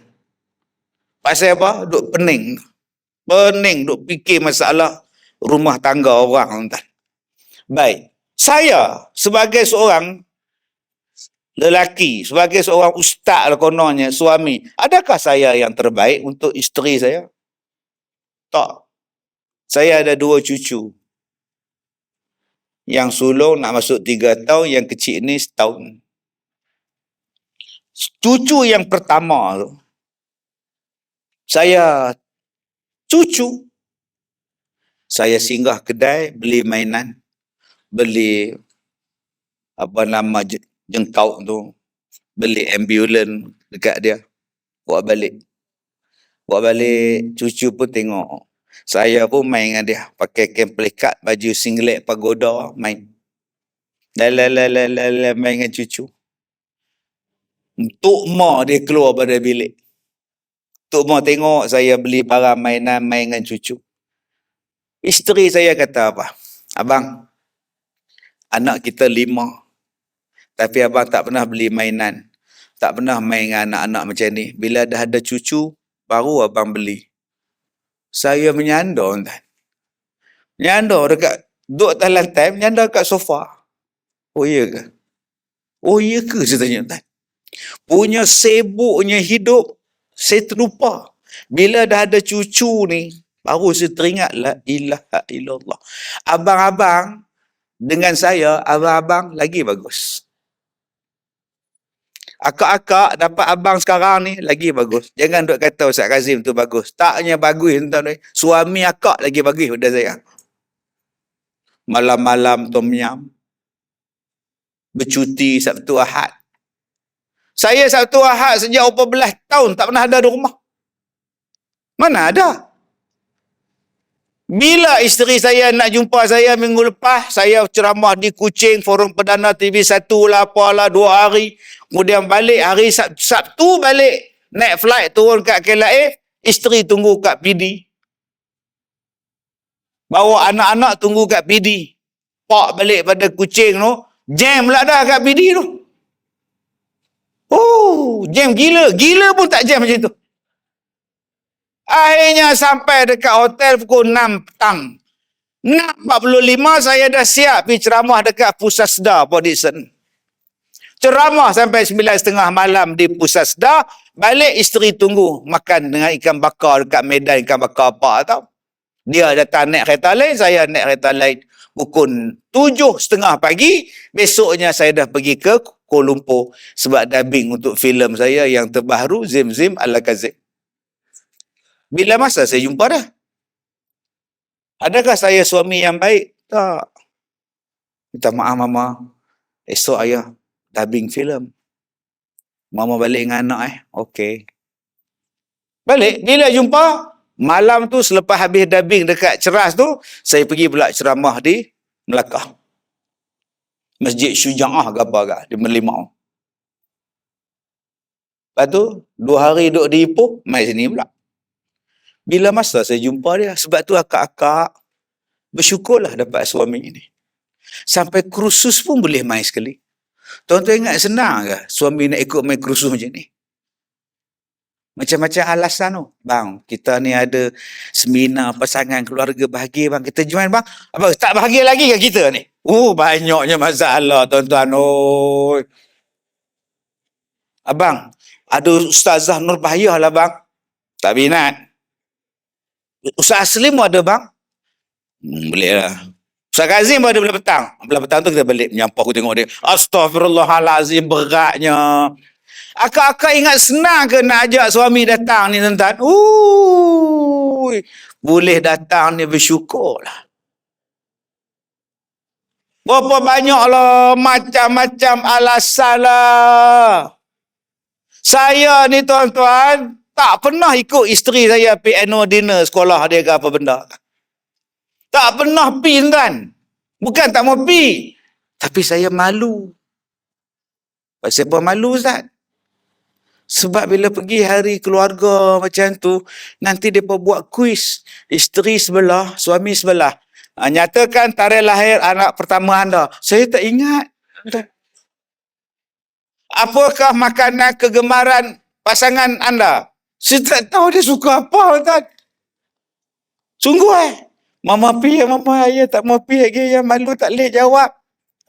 Pasal apa? Duk pening. Pening, duk fikir masalah rumah tangga orang, tuan-tuan. Baik. Saya sebagai seorang lelaki, sebagai seorang ustaz lah kononnya, suami, adakah saya yang terbaik untuk isteri saya? Tak. Saya ada 2 cucu. Yang sulung nak masuk 3 tahun, yang kecil ni setahun. Cucu yang pertama tu, saya cucu. Saya singgah kedai, beli mainan, beli jengkau tu, beli ambulan dekat dia, bawa balik. Bawa balik, cucu pun tengok. Saya pun main dengan dia, pakai kain pelikat, baju singlet pagoda, main. Main dengan cucu. Tok mak dia keluar pada bilik. Tok mak tengok saya beli barang mainan, main dengan cucu. Isteri saya kata apa? Abang, anak kita 5. Tapi abang tak pernah beli mainan. Tak pernah main dengan anak-anak macam ni. Bila dah ada cucu, baru abang beli. Saya menyandar, tuan. Menyandar dekat, duduk atas lantai, menyandar kat sofa. Oh iya ke? Oh iya ke? Saya tanya, tuan. Punya sibuknya hidup, saya terlupa. Bila dah ada cucu ni, baru saya teringat, la ilaha illallah. Abang-abang dengan saya, abang-abang lagi bagus. Akak-akak dapat abang sekarang ni lagi bagus. Jangan duk kata Ustaz Kazim tu bagus. Taknya bagus, tuan. Suami akak lagi bagus pada saya. Malam-malam tom yam. Bercuti Sabtu Ahad. Saya Sabtu Ahad sejak 14 tahun tak pernah ada di rumah. Mana ada? Bila isteri saya nak jumpa saya minggu lepas, saya ceramah di Kuching, Forum Perdana TV1 lah, apalah, 2 hari. Kemudian balik hari Sabtu balik. Naik flight turun kat KLIA, isteri tunggu kat PD. Bawa anak-anak tunggu kat PD. Pak balik pada Kuching tu, jam pula dah kat PD tu. Oh, jam gila. Gila pun tak jam macam tu. Akhirnya sampai dekat hotel pukul 6 petang. 6.45 saya dah siap pergi ceramah dekat Pusasda Port Dickson. Ceramah sampai 9.30 malam di Pusasda. Balik isteri tunggu makan dengan ikan bakar dekat Medan, ikan bakar apa tau. Dia datang naik kereta lain, saya naik kereta lain. Pukul 7.30 pagi, besoknya saya dah pergi ke Kuala Lumpur sebab dubbing untuk filem saya yang terbaru, Zim Zim Ala Kazim. Bila masa saya jumpa dah? Adakah saya suami yang baik? Tak. Minta maaf mama. Esok ayah dubbing filem. Mama balik dengan anak Okey. Balik. Bila jumpa? Malam tu selepas habis dubbing dekat Ceras tu, saya pergi pula ceramah di Melaka. Masjid Syuja'ah ke apa ke, di Merlimau. Lepas tu, 2 hari duduk di Ipoh, mai sini pula. Bila masa saya jumpa dia? Sebab tu akak-akak bersyukurlah dapat suami ini. Sampai kursus pun boleh main sekali. Tuan-tuan ingat senang ke suami nak ikut main kursus macam ni? Macam-macam alasan tu. Bang, kita ni ada seminar pasangan keluarga bahagia bang. Kita join bang. Apa, tak bahagia lagi ke kita ni? Banyaknya masalah tuan-tuan. Abang, ada Ustazah Nur Bahiyah lah bang. Tak minat. Ustaz Aslim ada bang? Boleh lah. Ustaz Kazim ada belah petang. Belah petang tu kita balik menyampah, aku tengok dia. Astaghfirullahalazim, beratnya. Akak-akak ingat senang ke nak ajak suami datang ni tuan-tuan? Boleh datang ni bersyukur lah. Berapa banyak lah macam-macam alasan lah. Saya ni tuan-tuan tak pernah ikut isteri saya piano dinner sekolah dia ke apa benda. Tak pernah pi tuan. Bukan tak mau pi. Tapi saya malu. Pasal apa malu Ustaz? Sebab bila pergi hari keluarga macam tu, nanti mereka buat kuis. Isteri sebelah, suami sebelah. Nyatakan tarikh lahir anak pertama anda. Saya tak ingat. Apakah makanan kegemaran pasangan anda? Saya tak tahu dia suka apa Ustaz. Sungguh Mama pi, mama ayah tak mau pi lagi, yang malu tak boleh jawab.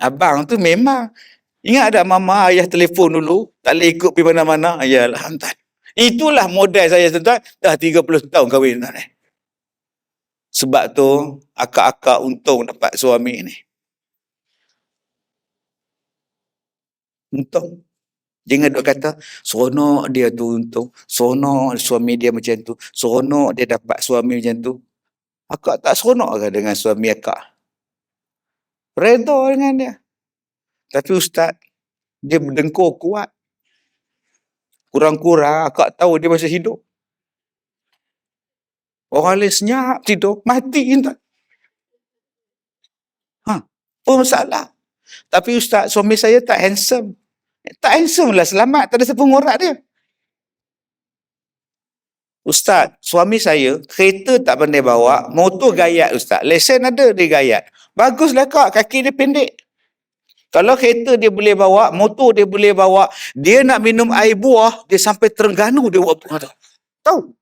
Abang tu memang. Ingat tak mama ayah telefon dulu, tak boleh ikut pergi mana-mana. Ayalah hantar. Itulah modal saya tuan-tuan, dah 30 tahun kahwin tuan. Sebab tu akak-akak untung dapat suami ni. Untung. Jangan duk kata seronok dia tu untung, seronok suami dia macam tu, seronok dia dapat suami macam tu. Akak tak seronok ke dengan suami akak? Redha dengan dia. Tapi Ustaz, dia berdengkur kuat. Kurang-kurang akak tahu dia masih hidup. Orang lain senyap tidur, mati entah. Apa masalah? Tapi Ustaz, suami saya tak handsome. Tak handsome lah, selamat. Tak ada siapa ngorak dia. Ustaz, suami saya kereta tak pandai bawa, motor gayat Ustaz. Lesen ada, dia gayat. Baguslah kak, kaki dia pendek. Kalau kereta dia boleh bawa, motor dia boleh bawa, dia nak minum air buah, dia sampai Terengganu dia buat buah. Tahu?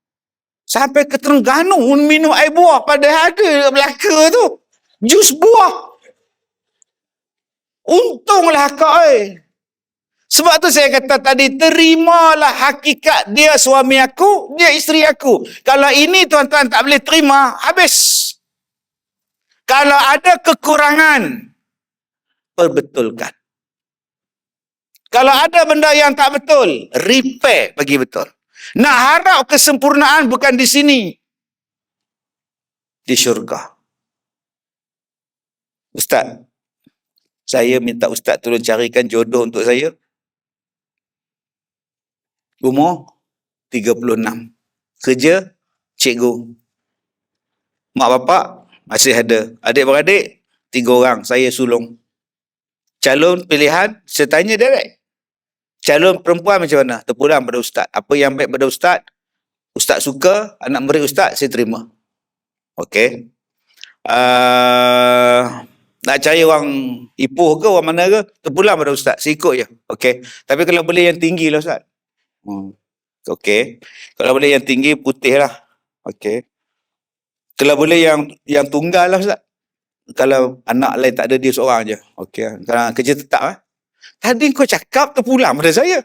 Sampai ke Terengganu minum air buah, padahal ada Melaka tu. Jus buah. Untunglah kak. Sebab tu saya kata tadi, terimalah hakikat dia suami aku, dia isteri aku. Kalau ini tuan-tuan tak boleh terima, habis. Kalau ada kekurangan, perbetulkan. Kalau ada benda yang tak betul, repair bagi betul. Nak harap kesempurnaan bukan di sini. Di syurga. Ustaz, saya minta Ustaz tolong carikan jodoh untuk saya. Umur 36. Kerja, cikgu. Mak bapak masih ada. Adik-beradik, 3 orang. Saya sulung. Calon pilihan, saya tanya direct. Calon perempuan macam mana? Terpulang pada Ustaz. Apa yang baik pada Ustaz? Ustaz suka, anak murid Ustaz, saya terima. Okey. Nak cari orang Ipoh ke, orang mana ke? Terpulang pada Ustaz. Saya ikut je. Okey. Tapi kalau boleh yang tinggi lah Ustaz. Okey. Kalau boleh yang tinggi, putih lah. Okey. Kalau boleh yang tunggal lah Ustaz. Kalau anak lain tak ada, dia seorang je. Okey. Kalau kerja tetap Tadi kau cakap terpulang pada saya.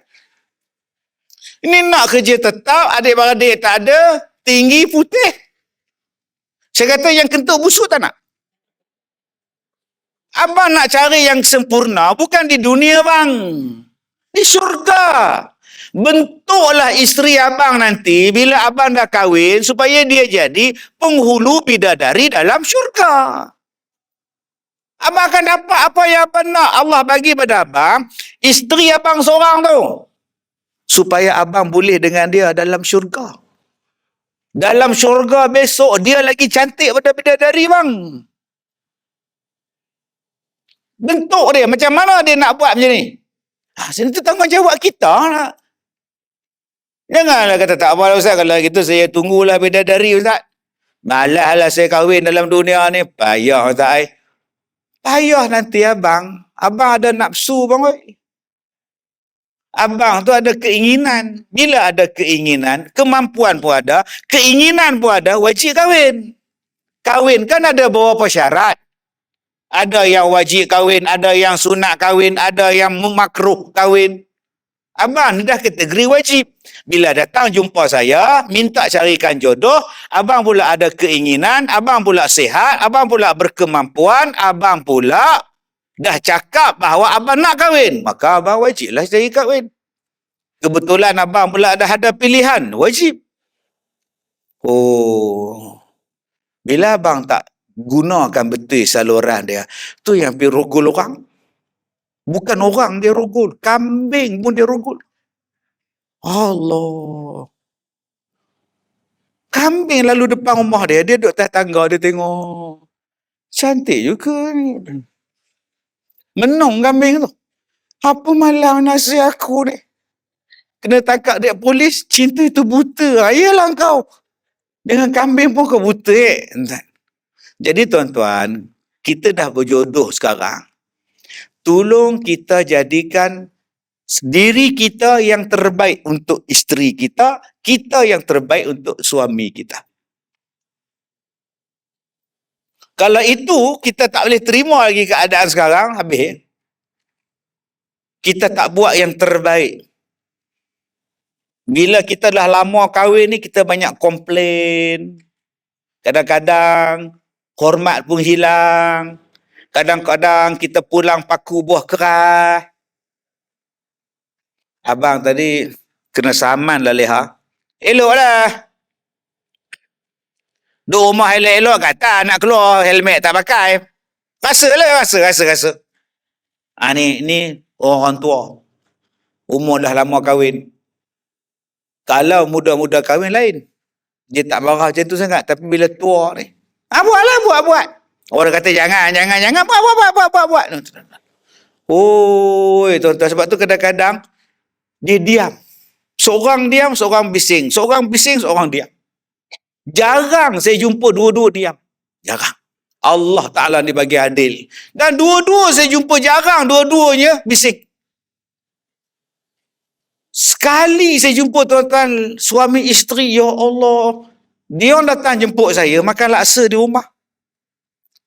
Ini nak kerja tetap, adik-beradik tak ada, tinggi, putih. Saya kata yang kentut busuk tak nak. Abang nak cari yang sempurna, bukan di dunia bang. Di syurga. Bentuklah isteri abang nanti bila abang dah kahwin supaya dia jadi penghulu bidadari dalam syurga. Abang akan dapat apa yang abang nak. Allah bagi pada abang isteri abang seorang tu. Supaya abang boleh dengan dia dalam syurga. Dalam syurga besok dia lagi cantik pada bidadari bang. Bentuk dia macam mana dia nak buat macam ni? Sini tu tanggungjawab kita lah. Janganlah kata tak apa Ustaz, kalau gitu saya tunggulah bidadari Ustaz. Malaslah saya kahwin dalam dunia ni. Payah Ustaz. Payah nanti abang. Abang ada nafsu bang. Abang tu ada keinginan. Bila ada keinginan, kemampuan pun ada, keinginan pun ada, wajib kahwin. Kahwin kan ada beberapa syarat. Ada yang wajib kahwin, ada yang sunat kahwin, ada yang makruh kahwin. Abang ni dah kategori wajib. Bila datang jumpa saya, minta carikan jodoh, abang pula ada keinginan, abang pula sihat, abang pula berkemampuan, abang pula dah cakap bahawa abang nak kahwin, maka abang wajiblah cari kahwin. Kebetulan abang pula dah ada pilihan, wajib. Oh, bila abang tak gunakan betul saluran dia, tu yang pergi rogol orang. Bukan orang dia rogol, kambing pun dia rogol. Allah. Kambing lalu depan rumah dia duduk atas tangga, dia tengok. Cantik juga ni. Menung kambing tu. Apa malang nasi aku ni? Kena tangkap dia polis, cinta itu buta. Ayalah kau. Dengan kambing pun kau buta. Jadi tuan-tuan, kita dah berjodoh sekarang. Tolong kita jadikan diri kita yang terbaik untuk isteri kita, kita yang terbaik untuk suami kita. Kalau itu kita tak boleh terima lagi keadaan sekarang, habis. Kita tak buat yang terbaik. Bila kita dah lama kahwin ni, kita banyak komplain. Kadang-kadang hormat pun hilang. Kadang-kadang kita pulang paku buah keras. Abang tadi kena saman lah leha. Eloklah. Duk rumah elok-elok kata nak keluar helmet tak pakai. Rasa. Ni orang tua. Umur dah lama kahwin. Kalau muda-muda kahwin lain. Dia tak marah macam tu sangat. Tapi bila tua ni. Buat. Orang kata jangan. Buat. Tuan-tuan. Sebab tu kadang-kadang dia diam. Seorang diam, seorang bising. Seorang bising, seorang diam. Jarang saya jumpa dua-dua diam. Jarang. Allah Ta'ala ni bagi adil. Dan dua-dua saya jumpa jarang. Dua-duanya bising. Sekali saya jumpa tuan-tuan suami isteri, ya Allah. Dia datang jemput saya makan laksa di rumah.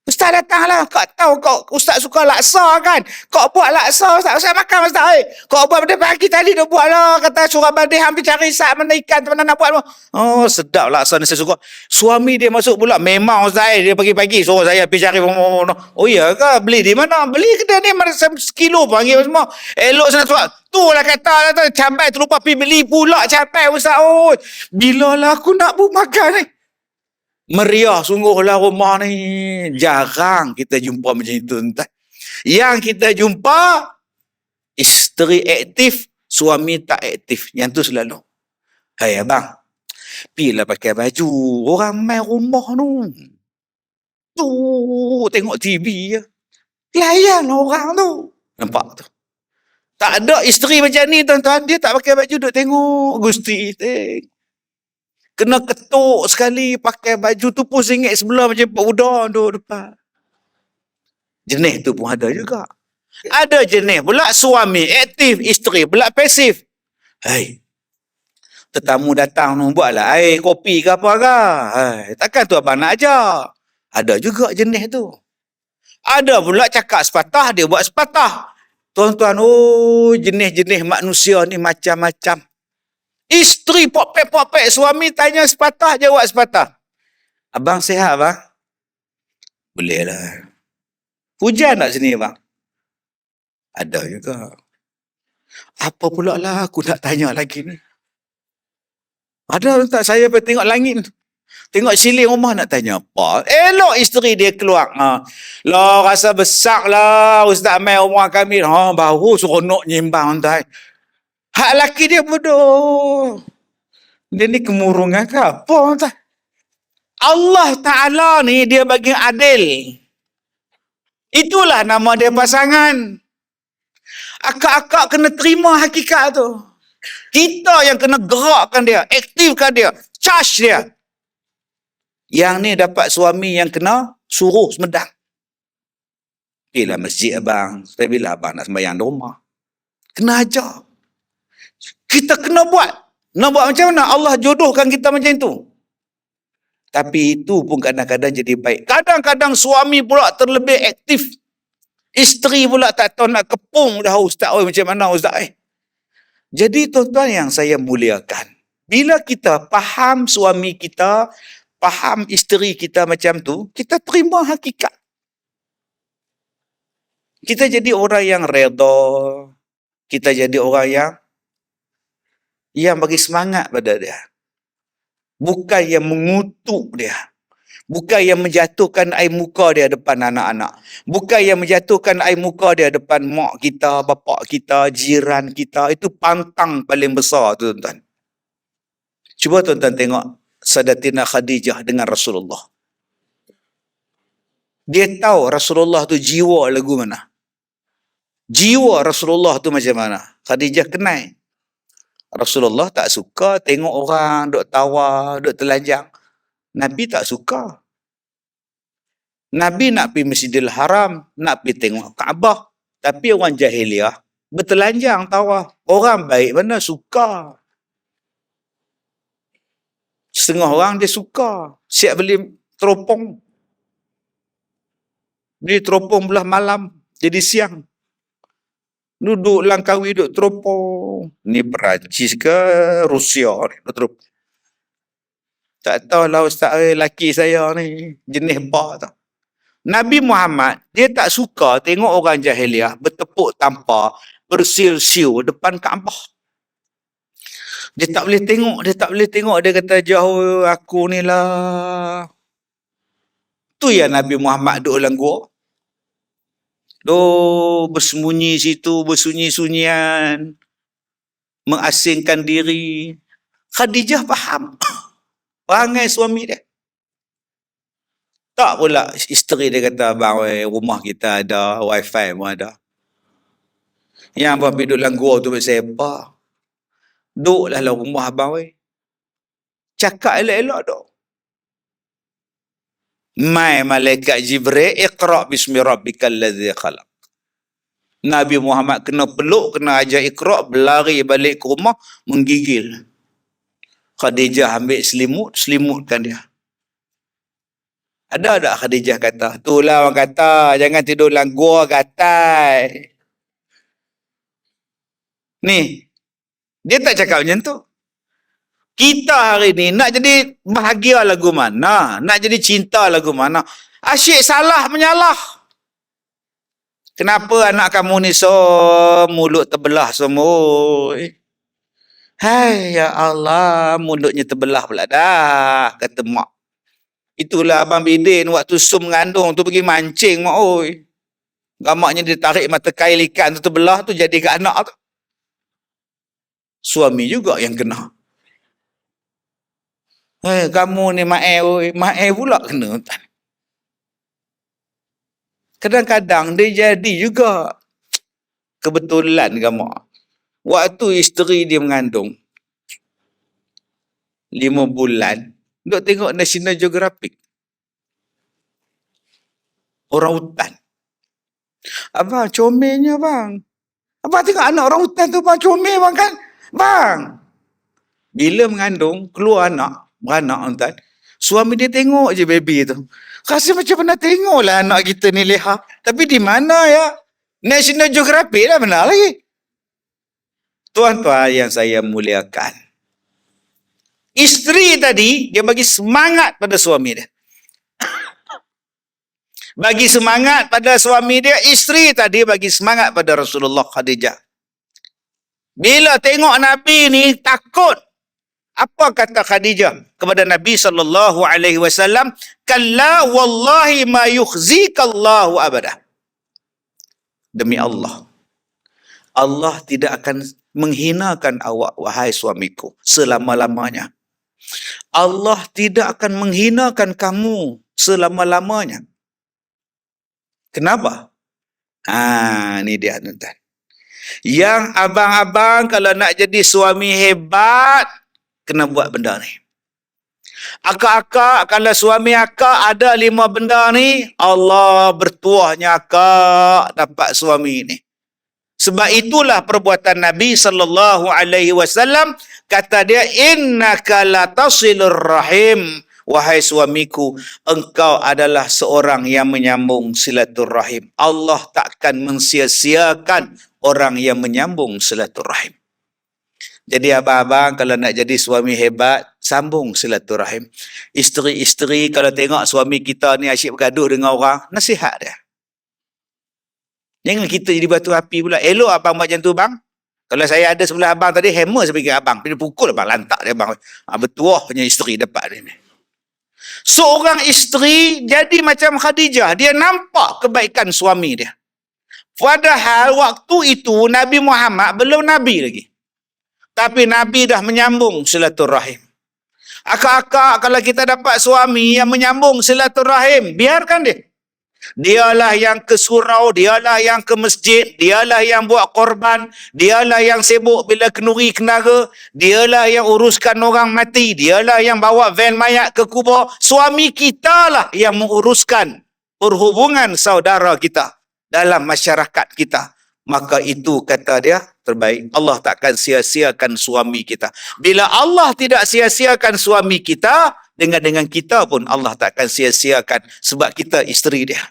Ustaz datanglah. Kau tahu Ustaz suka laksa kan? Kau buat laksa Ustaz. Ustaz makan Ustaz. Kau buat pada pagi tadi dah buat lah. Kata surah badih hampir cari sat mana ikan mana nak buat. Oh sedap laksa ni saya suka. Suami dia masuk pula. Memang Ustaz dia pagi-pagi suruh saya pergi cari. Oh iya ke? Beli di mana? Beli kedai ni macam sekilo panggil semua. Elok sana suat. Tu lah kata cabai terlupa pergi beli pula cabai Ustaz. Oh bila lah aku nak buat makan ni. Meriah sungguhlah rumah ni. Jarang kita jumpa macam itu. Entah. Yang kita jumpa, isteri aktif, suami tak aktif. Yang tu selalu. Hai abang, pilah pakai baju. Orang main rumah tu. Tu, tengok TV je. Layan orang tu. Nampak tu. Tak ada isteri macam ni tuan-tuan. Dia tak pakai baju, duk tengok. Gusti, tengok. Kena ketuk sekali pakai baju tu pun singit sebelah macam Pak Uda duduk depan. Jenis tu pun ada juga. Ada jenis pula suami aktif, isteri pula pasif. Hai. Tetamu datang tu buatlah air kopi ke apa ke. Hai, takkan tu abang nak ajar. Ada juga jenis tu. Ada pula cakap sepatah dia buat sepatah. Tuan-tuan, jenis-jenis manusia ni macam-macam. Isteri popek-popek, suami tanya sepatah, jawab sepatah. Abang sihat bang? Boleh lah. Hujan tak sini bang? Ada juga. Apa pula lah aku nak tanya lagi ni? Ada tak saya pergi tengok langit? Tengok siling rumah nak tanya apa? Elok isteri dia keluar. Lah rasa besar lah Ustaz mai rumah kami. Baru seronok nyimbang tuan. Hak laki dia bodoh. Dia ni kemurungan ke apa? Allah Ta'ala ni dia bagi adil. Itulah nama dia pasangan. Akak-akak kena terima hakikat tu. Kita yang kena gerakkan dia, aktifkan dia, charge dia. Yang ni dapat suami yang kena suruh semedang. Pergilah masjid abang. Saya bila abang nak sembahyang di rumah. Kena ajar. Kita kena buat. Nak buat macam mana? Allah jodohkan kita macam tu. Tapi itu pun kadang-kadang jadi baik. Kadang-kadang suami pula terlebih aktif. Isteri pula tak tahu nak kepung dah Ustaz. Macam mana Ustaz? Jadi tuan-tuan yang saya muliakan. Bila kita faham suami kita, faham isteri kita macam tu, kita terima hakikat. Kita jadi orang yang redha. Kita jadi orang yang bagi semangat pada dia. Bukan yang mengutuk dia. Bukan yang menjatuhkan air muka dia depan anak-anak. Bukan yang menjatuhkan air muka dia depan mak kita, bapak kita, jiran kita. Itu pantang paling besar tuan-tuan. Cuba tuan-tuan tengok Sayyidatina Khadijah dengan Rasulullah. Dia tahu Rasulullah tu jiwa lagu mana. Jiwa Rasulullah tu macam mana. Khadijah kenal. Rasulullah tak suka tengok orang duk tawa, duk telanjang. Nabi tak suka. Nabi nak pergi Masjidil Haram, nak pergi tengok Kaabah. Tapi orang jahiliah bertelanjang tawa. Orang baik mana suka. Setengah orang dia suka. Siap beli teropong. Beli teropong belah malam. Jadi siang. Duduk Langkawi, duduk teropong. Ni Perancis ke Rusia ni. Tak tahulah Ustaz, laki saya ni jenis bar tau. Nabi Muhammad, dia tak suka tengok orang jahiliah bertepuk tampar, bersil-siu depan Kaabah. Dia tak boleh tengok, dia kata jauh aku ni lah. Tu yang Nabi Muhammad duduk dalam gua. Bersembunyi situ, bersunyi-sunyian, mengasingkan diri. Khadijah faham. Perangai suami dia. Tak pula isteri dia kata, abang, rumah kita ada, wifi pun ada. Yang abang pergi duduk dalam gua tu bersepah. Duduklah dalam rumah abang. Cakap elok-elok duk. Mai malaikat Jibril, iqra' bismi rabbikal ladzi khalaq. Nabi Muhammad kena peluk, kena ajar iqra', berlari balik ke rumah, menggigil. Khadijah ambil selimutkan dia. Ada tak Khadijah kata? Itulah orang kata, jangan tidur dalam gua gatai. Ni, dia tak cakap macam tu. Kita hari ni nak jadi bahagia lagu mana? Nak jadi cinta lagu mana? Asyik salah menyalah. Kenapa anak kamu ni mulut terbelah semua? Hai, ya Allah, mulutnya terbelah pula dah, kata mak. Itulah Abang Bidin waktu Sum mengandung tu pergi mancing, mak oi. Gamaknya dia tarik mata kail ikan tu terbelah tu jadi ke anak tu. Suami juga yang kena. Kamu ni Mae pula kena. Kadang-kadang dia jadi juga kebetulan gamak. Waktu isteri dia mengandung 5 bulan, duk tengok National Geographic. Orang hutan. Abang, comelnya bang. Abang tengok anak orang hutan tu bang, comel bang kan? Bang. Bila mengandung, keluar anak, beranak hutan. Suami dia tengok je baby tu. Rasa macam pernah tengok lah anak kita ni leha. Tapi di mana ya? National Geographic lah benar lagi. Tuan-tuan yang saya muliakan. Isteri tadi, dia bagi semangat pada suami dia. Bagi semangat pada suami dia, isteri tadi bagi semangat pada Rasulullah Khadijah. Bila tengok Nabi ni takut. Apa kata Khadijah kepada Nabi SAW? Kalla wallahi ma yukhzikallahu abada. Demi Allah. Allah tidak akan menghinakan awak, wahai suamiku, selama-lamanya. Allah tidak akan menghinakan kamu selama-lamanya. Kenapa? Ni dia tuan-tuan. Yang abang-abang kalau nak jadi suami hebat, kena buat benda ni. Akak-akak, kalau suami akak ada 5 benda ni, Allah bertuahnya akak dapat suami ni. Sebab itulah perbuatan Nabi SAW, kata dia, innaka latasilur rahim. Wahai suamiku, engkau adalah seorang yang menyambung silaturahim. Allah takkan mensia-siakan orang yang menyambung silaturahim. Jadi abang-abang kalau nak jadi suami hebat, sambung silaturahim. Isteri-isteri kalau tengok suami kita ni asyik bergaduh dengan orang, nasihat dia. Jangan kita jadi batu api pula. Elok abang buat macam tu bang. Kalau saya ada sebelah abang tadi, hammer saya pergi abang. Dia pukul abang, lantak dia abang. Bertuah punya isteri dapat dia ni. Seorang isteri jadi macam Khadijah. Dia nampak kebaikan suami dia. Padahal waktu itu Nabi Muhammad belum Nabi lagi. Tapi Nabi dah menyambung silaturahim. Akak-akak kalau kita dapat suami yang menyambung silaturahim, biarkan dia. Dialah yang ke surau, dialah yang ke masjid, dialah yang buat korban, dialah yang sibuk bila kenuri kenara, dialah yang uruskan orang mati, dialah yang bawa van mayat ke kubur. Suami kita lah yang menguruskan perhubungan saudara kita dalam masyarakat kita. Maka itu kata dia terbaik. Allah takkan sia-siakan suami kita. Bila Allah tidak sia-siakan suami kita, dengan kita pun Allah takkan sia-siakan sebab kita isteri dia.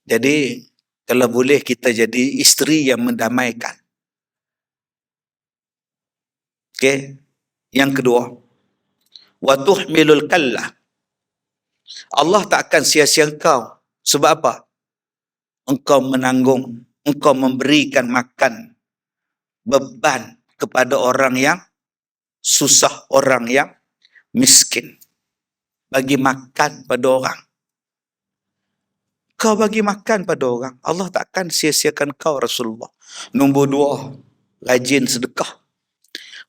Jadi, kalau boleh kita jadi isteri yang mendamaikan. Okey. Yang kedua, wa tuhmilul kallah. Allah tak akan sia-sia engkau. Sebab apa? Engkau menanggung, engkau memberikan makan beban kepada orang yang susah, orang yang miskin. bagi makan pada orang. Kau bagi makan pada orang, Allah takkan sia-siakan kau, Rasulullah. Nombor 2, rajin sedekah.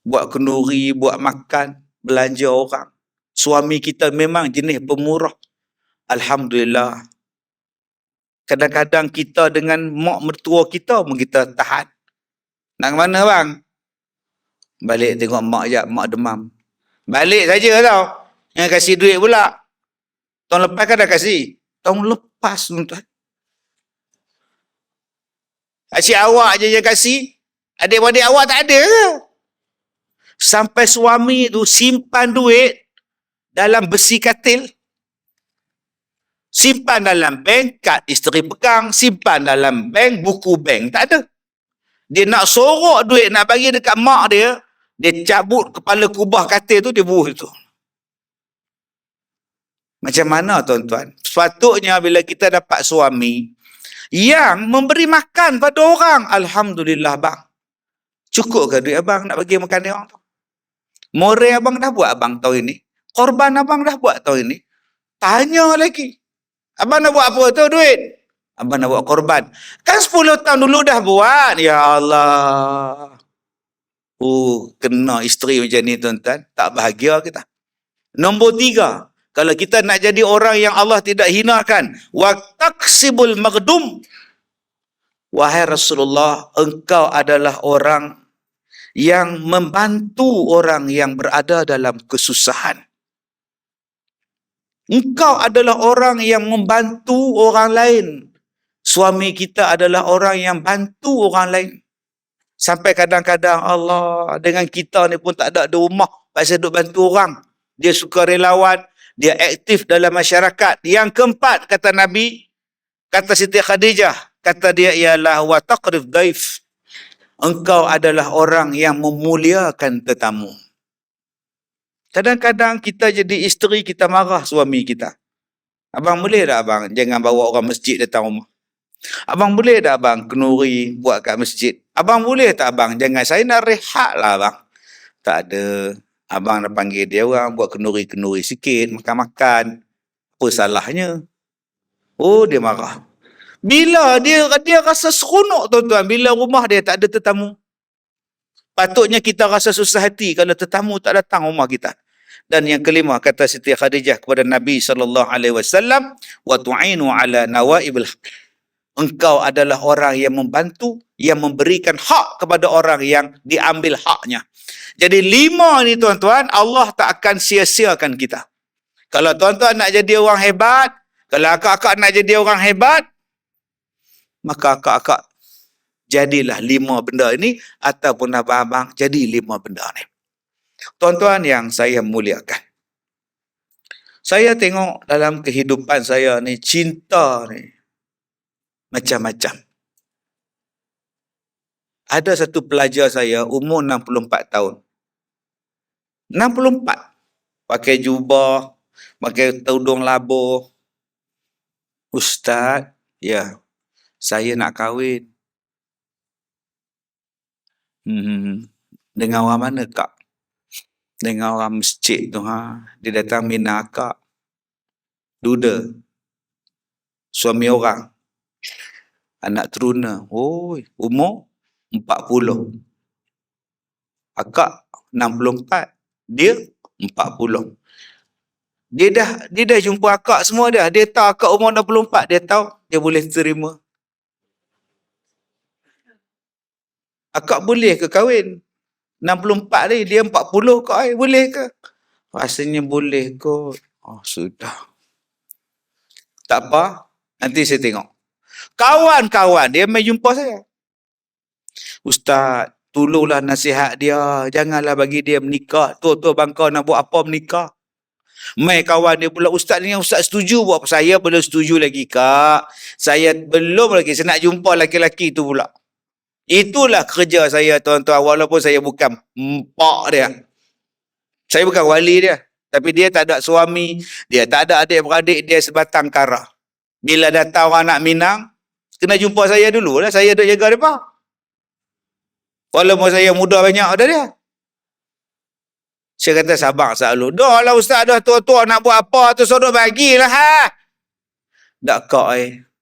Buat kenduri, buat makan, belanja orang. Suami kita memang jenis pemurah. Alhamdulillah. Kadang-kadang kita dengan mak mertua kita pun kita tahan. Nak ke mana bang? Balik tengok mak je, mak demam. Balik saja tau. Yang kasih duit pula. Tahun lepas kan dah kasih. Tahun lepas tuan. Asyik awak je yang kasih. Adik-adik awak tak ada ke? Sampai suami tu simpan duit dalam besi katil. Simpan dalam bank, kad isteri pegang. Simpan dalam bank, buku bank. Tak ada. Dia nak sorok duit, nak bagi dekat mak dia. Dia cabut kepala kubah katil tu, dia buruh tu. Macam mana tuan-tuan? Sepatutnya bila kita dapat suami yang memberi makan pada orang, alhamdulillah bang. Cukup ke duit abang nak bagi makan dia orang tu? Moral abang dah buat abang tahun ini. Korban abang dah buat tahun ini. Tanya lagi. Abang nak buat apa tu duit? Abang nak buat korban. Kan 10 tahun dulu dah buat. Ya Allah. Kena isteri macam ni tuan-tuan. Tak bahagia kita. Nombor 3. Kalau kita nak jadi orang yang Allah tidak hinakan. Wa taqsibul maghdum. Wahai Rasulullah, engkau adalah orang yang membantu orang yang berada dalam kesusahan. Engkau adalah orang yang membantu orang lain. Suami kita adalah orang yang bantu orang lain. Sampai kadang-kadang Allah dengan kita ni pun tak ada rumah. Pasal duk bantu orang. Dia suka relawan. Dia aktif dalam masyarakat. Yang keempat, kata Nabi, kata Siti Khadijah, kata dia ialah wa taqrif daif. Engkau adalah orang yang memuliakan tetamu. Kadang-kadang kita jadi isteri, kita marah suami kita. Abang boleh tak abang jangan bawa orang masjid datang rumah? Abang boleh tak abang kenduri buat kat masjid? Abang boleh tak abang jangan, saya nak rehat lah abang. Tak ada. Abang nak panggil dia orang buat kenduri-kenduri sikit, makan-makan. Apa salahnya? Oh, dia marah. Bila dia rasa seronok tuan-tuan, bila rumah dia tak ada tetamu. Patutnya kita rasa susah hati kalau tetamu tak datang rumah kita. Dan yang kelima, kata Siti Khadijah kepada Nabi SAW, wa tu'inu ala nawaibil haq. Engkau adalah orang yang membantu, yang memberikan hak kepada orang yang diambil haknya. Jadi 5 ni tuan-tuan, Allah tak akan sia-siakan kita. Kalau tuan-tuan nak jadi orang hebat, kalau akak-akak nak jadi orang hebat, maka akak-akak jadilah 5 benda ini, ataupun abang-abang jadi 5 benda ni. Tuan-tuan yang saya muliakan, saya tengok dalam kehidupan saya ni, cinta ni macam-macam. Ada satu pelajar saya, umur 64 tahun. 64. Pakai jubah, pakai tudung labuh. Ustaz, ya, saya nak kahwin. Dengan orang mana kak? Dengan orang masjid tu ha. Dia datang mina akak. Duda. Suami orang. Anak teruna. Oh, umur 40. Akak 64. Dia 40. Dia dah jumpa akak semua dah. Dia tahu akak umur 64. Dia tahu dia boleh terima. Akak boleh ke kahwin? 64 ni, dia 40 kau boleh ke? Rasanya boleh kot. Oh, sudah. Tak apa, nanti saya tengok. Kawan-kawan dia mai jumpa saya. Ustaz, tolonglah nasihat dia. Janganlah bagi dia menikah. Tu bangka nak buat apa menikah. Mai kawan dia pula, Ustaz ni Ustaz setuju buat apa? Saya belum setuju lagi kak. Saya belum lagi. Saya nak jumpa laki-laki tu pula. Itulah kerja saya tuan-tuan, walaupun saya bukan empak dia. Saya bukan wali dia. Tapi dia tak ada suami, dia tak ada adik-beradik, dia sebatang kara. Bila datang orang nak Minang, kena jumpa saya dulu lah, saya duk jaga mereka. Walaupun saya muda banyak ada dia. Saya kata sabar selalu. Dah lah ustaz, dah tua-tua nak buat apa tu, suruh bagilah ha. Tak kak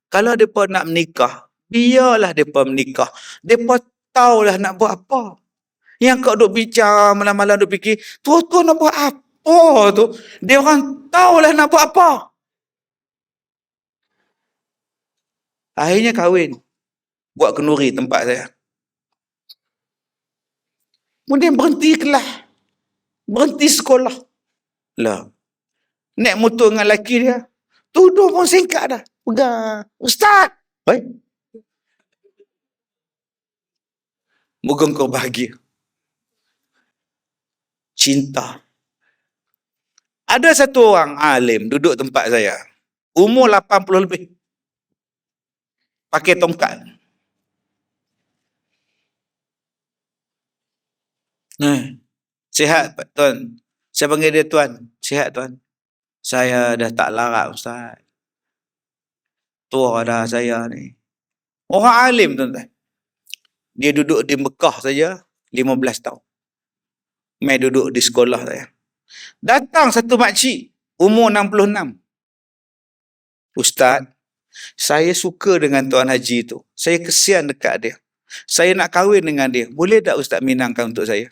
Kalau mereka nak menikah, biarlah mereka menikah. Mereka tahulah nak buat apa. Yang kau duk bicara malam-malam duk fikir, tua-tua nak buat apa tu? Dia orang tahulah nak buat apa. Akhirnya kahwin. Buat kenduri tempat saya. Kemudian berhenti kelas. Berhenti sekolah. Lah. Naik motor dengan lelaki dia. Tuduh pun singkat dah. Pegang. Ustaz. Moga kau bahagia. Cinta. Ada satu orang alim duduk tempat saya. Umur 80 lebih. Pakai tongkat. Sihat tuan. Saya panggil dia tuan. Sihat tuan. Saya dah tak larat ustaz. Tua dah saya ni. Orang alim tuan-tuan. Dia duduk di Mekah saja 15 tahun. Mai duduk di sekolah saya. Datang satu makcik umur 66. Ustaz, saya suka dengan Tuan Haji tu. Saya kesian dekat dia. Saya nak kahwin dengan dia. Boleh tak Ustaz minangkan untuk saya?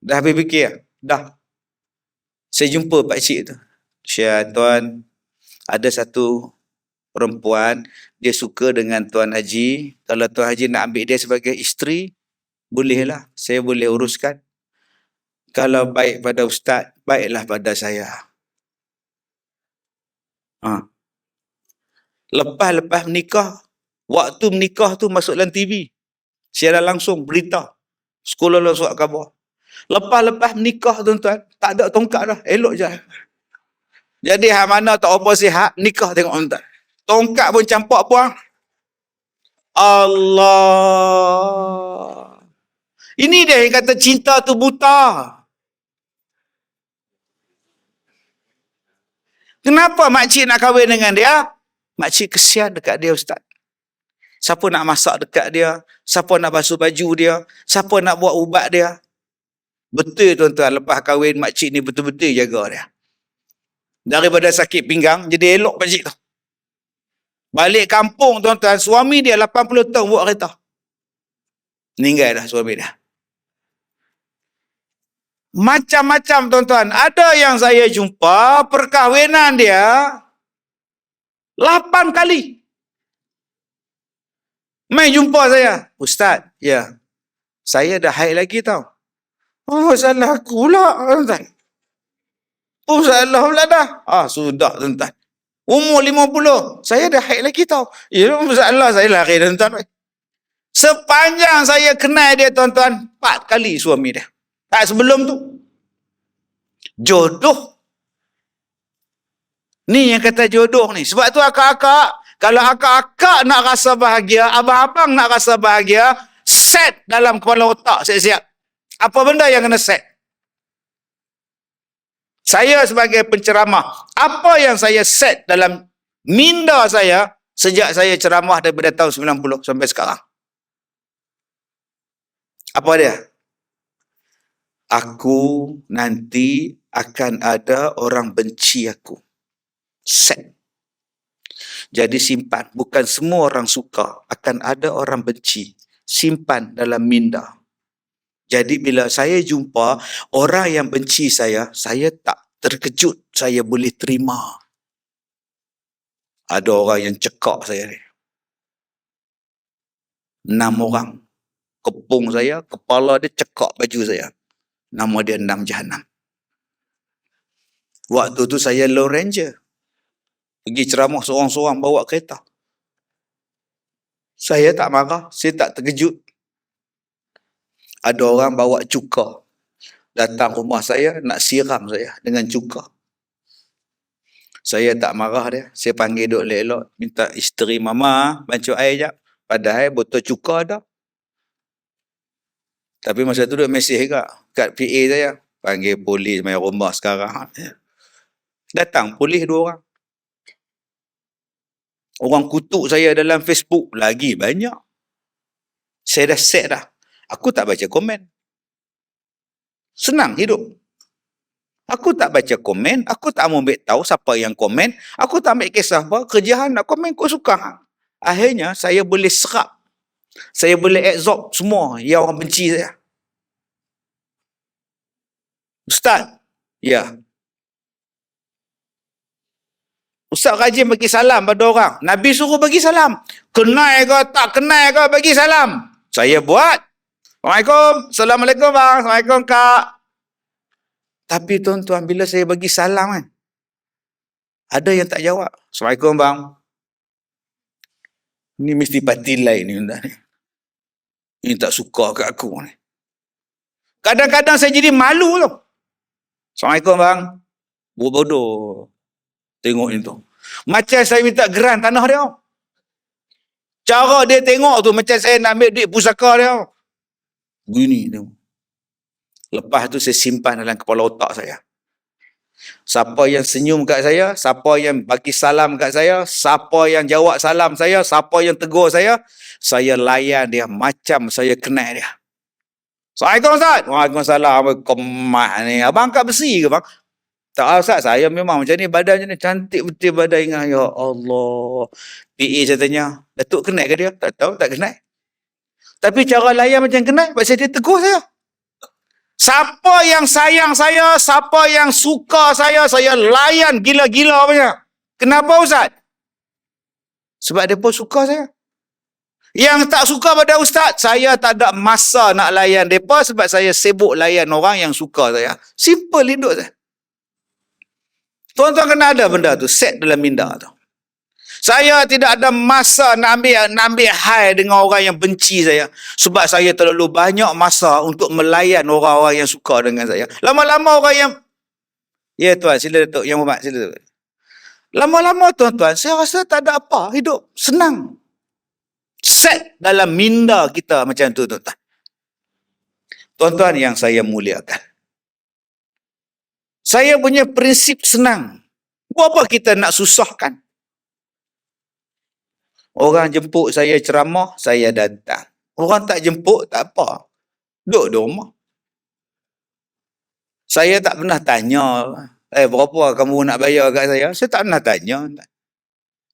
Dah habis fikir? Dah. Saya jumpa pakcik tu. Tuan, ada satu perempuan, dia suka dengan Tuan Haji. Kalau Tuan Haji nak ambil dia sebagai isteri, bolehlah. Saya boleh uruskan. Kalau baik pada Ustaz, baiklah pada saya. Lepas menikah, waktu menikah tu masuk dalam TV. Siaran langsung, berita. Sekolah lah surat khabar. Lepas menikah tuan-tuan, tak ada tongkat dah. Elok je. Jadi mana tak apa sihat, nikah tengok tuan-tuan. Tongkat pun campak puang. Allah. Ini dia yang kata cinta tu buta. Kenapa makcik nak kahwin dengan dia? Makcik kesian dekat dia ustaz. Siapa nak masak dekat dia? Siapa nak basuh baju dia? Siapa nak buat ubat dia? Betul tuan-tuan, lepas kahwin makcik ni betul-betul jaga dia. Daripada sakit pinggang, jadi elok makcik tu. Balik kampung tuan-tuan, suami dia 80 tahun buat kereta. Meninggal dah suami dia. Macam-macam tuan-tuan. Ada yang saya jumpa, perkahwinan dia 8 kali. Mai jumpa saya. Ustaz, ya. Saya dah haid lagi tau. Oh, salah aku pula, tuan-tuan. Oh, salah pula dah. Sudah, tuan-tuan. Umur 50. Saya dah haid lagi tau. Ya, salah saya lari, tuan-tuan. Sepanjang saya kenal dia, tuan-tuan, 4 kali suami dia. Tak sebelum tu. Jodoh. Ni yang kata jodoh ni. Sebab tu akak-akak, kalau akak-akak nak rasa bahagia, abang-abang nak rasa bahagia, set dalam kepala otak siap-siap. Apa benda yang kena set? Saya sebagai penceramah, apa yang saya set dalam minda saya sejak saya ceramah daripada tahun 90 sampai sekarang? Apa dia? Aku nanti akan ada orang benci aku. Set. Jadi simpan. Bukan semua orang suka. Akan ada orang benci. Simpan dalam minda. Jadi bila saya jumpa orang yang benci saya tak terkejut. Saya boleh terima. Ada orang yang cekak saya ni. 6 orang. Kepung saya, kepala dia cekak baju saya. Nama dia 6 Jahanam. Waktu tu saya Lone Ranger. Pergi ceramah seorang-seorang bawa kereta. Saya tak marah, saya tak terkejut. Ada orang bawa cuka. Datang rumah saya, nak siram saya dengan cuka. Saya tak marah dia. Saya panggil duk elok-elok. Minta isteri mama, bancu air jap. Padahal botol cuka ada. Tapi masa tu duk mesej kat PA saya. Panggil polis main rumah sekarang. Datang polis 2 orang. Orang kutuk saya dalam Facebook lagi banyak. Saya dah set dah. Aku tak baca komen. Senang hidup. Aku tak baca komen, aku tak mau ambil tahu siapa yang komen, aku tak ambil kisah apa, kerjaan nak komen kau suka. Akhirnya saya boleh serap, saya boleh absorb semua yang orang benci saya. Ustaz, ya. Ustaz rajin bagi salam pada orang. Nabi suruh bagi salam. Kenal ke tak kenal ke bagi salam. Saya buat. Assalamualaikum. Assalamualaikum bang. Assalamualaikum kak. Tapi tuan-tuan, bila saya bagi salam kan, ada yang tak jawab. Assalamualaikum bang. Ni mesti parti lain ni. Ini tak suka kat aku ni. Kadang-kadang saya jadi malu tu. Assalamualaikum bang. Bodoh. Tengok ni tu. Macam saya minta geran tanah dia. Cara dia tengok tu macam saya nak ambil duit pusaka dia. Begini tu. Lepas tu saya simpan dalam kepala otak saya. Siapa yang senyum kat saya, siapa yang bagi salam kat saya, siapa yang jawab salam saya, siapa yang tegur saya layan dia macam saya kenal dia. Assalamualaikum Ustaz. Waalaikumsalam. Kemat ni. Abang angkat besi ke bang? Tak Ustaz, saya memang macam ni, badan macam ni, cantik betul badan ingat. Ya Allah. PA saya tanya, Datuk kenal ke dia? Tak tahu, tak kenal. Tapi cara layan macam kenal, pasal dia tegur saya. Siapa yang sayang saya, siapa yang suka saya layan gila-gila punya. Kenapa Ustaz? Sebab dia pun suka saya. Yang tak suka pada Ustaz, saya tak ada masa nak layan mereka sebab saya sibuk layan orang yang suka saya. Simple hidup saya. Tuan-tuan kena ada benda tu, set dalam minda tu. Saya tidak ada masa nak ambil high dengan orang yang benci saya. Sebab saya terlalu banyak masa untuk melayan orang-orang yang suka dengan saya. Lama-lama orang yang... Ya tuan, sila Datuk. Yang hormat, sila Datuk. Lama-lama tuan-tuan, saya rasa tak ada apa. Hidup senang. Set dalam minda kita macam tu tuan-tuan. Tuan-tuan yang saya muliakan. Saya punya prinsip senang. Apa kita nak susahkan? Orang jemput saya ceramah, saya datang. Orang tak jemput, tak apa. Duduk di rumah. Saya tak pernah tanya, berapa kamu nak bayar kat saya? Saya tak pernah tanya.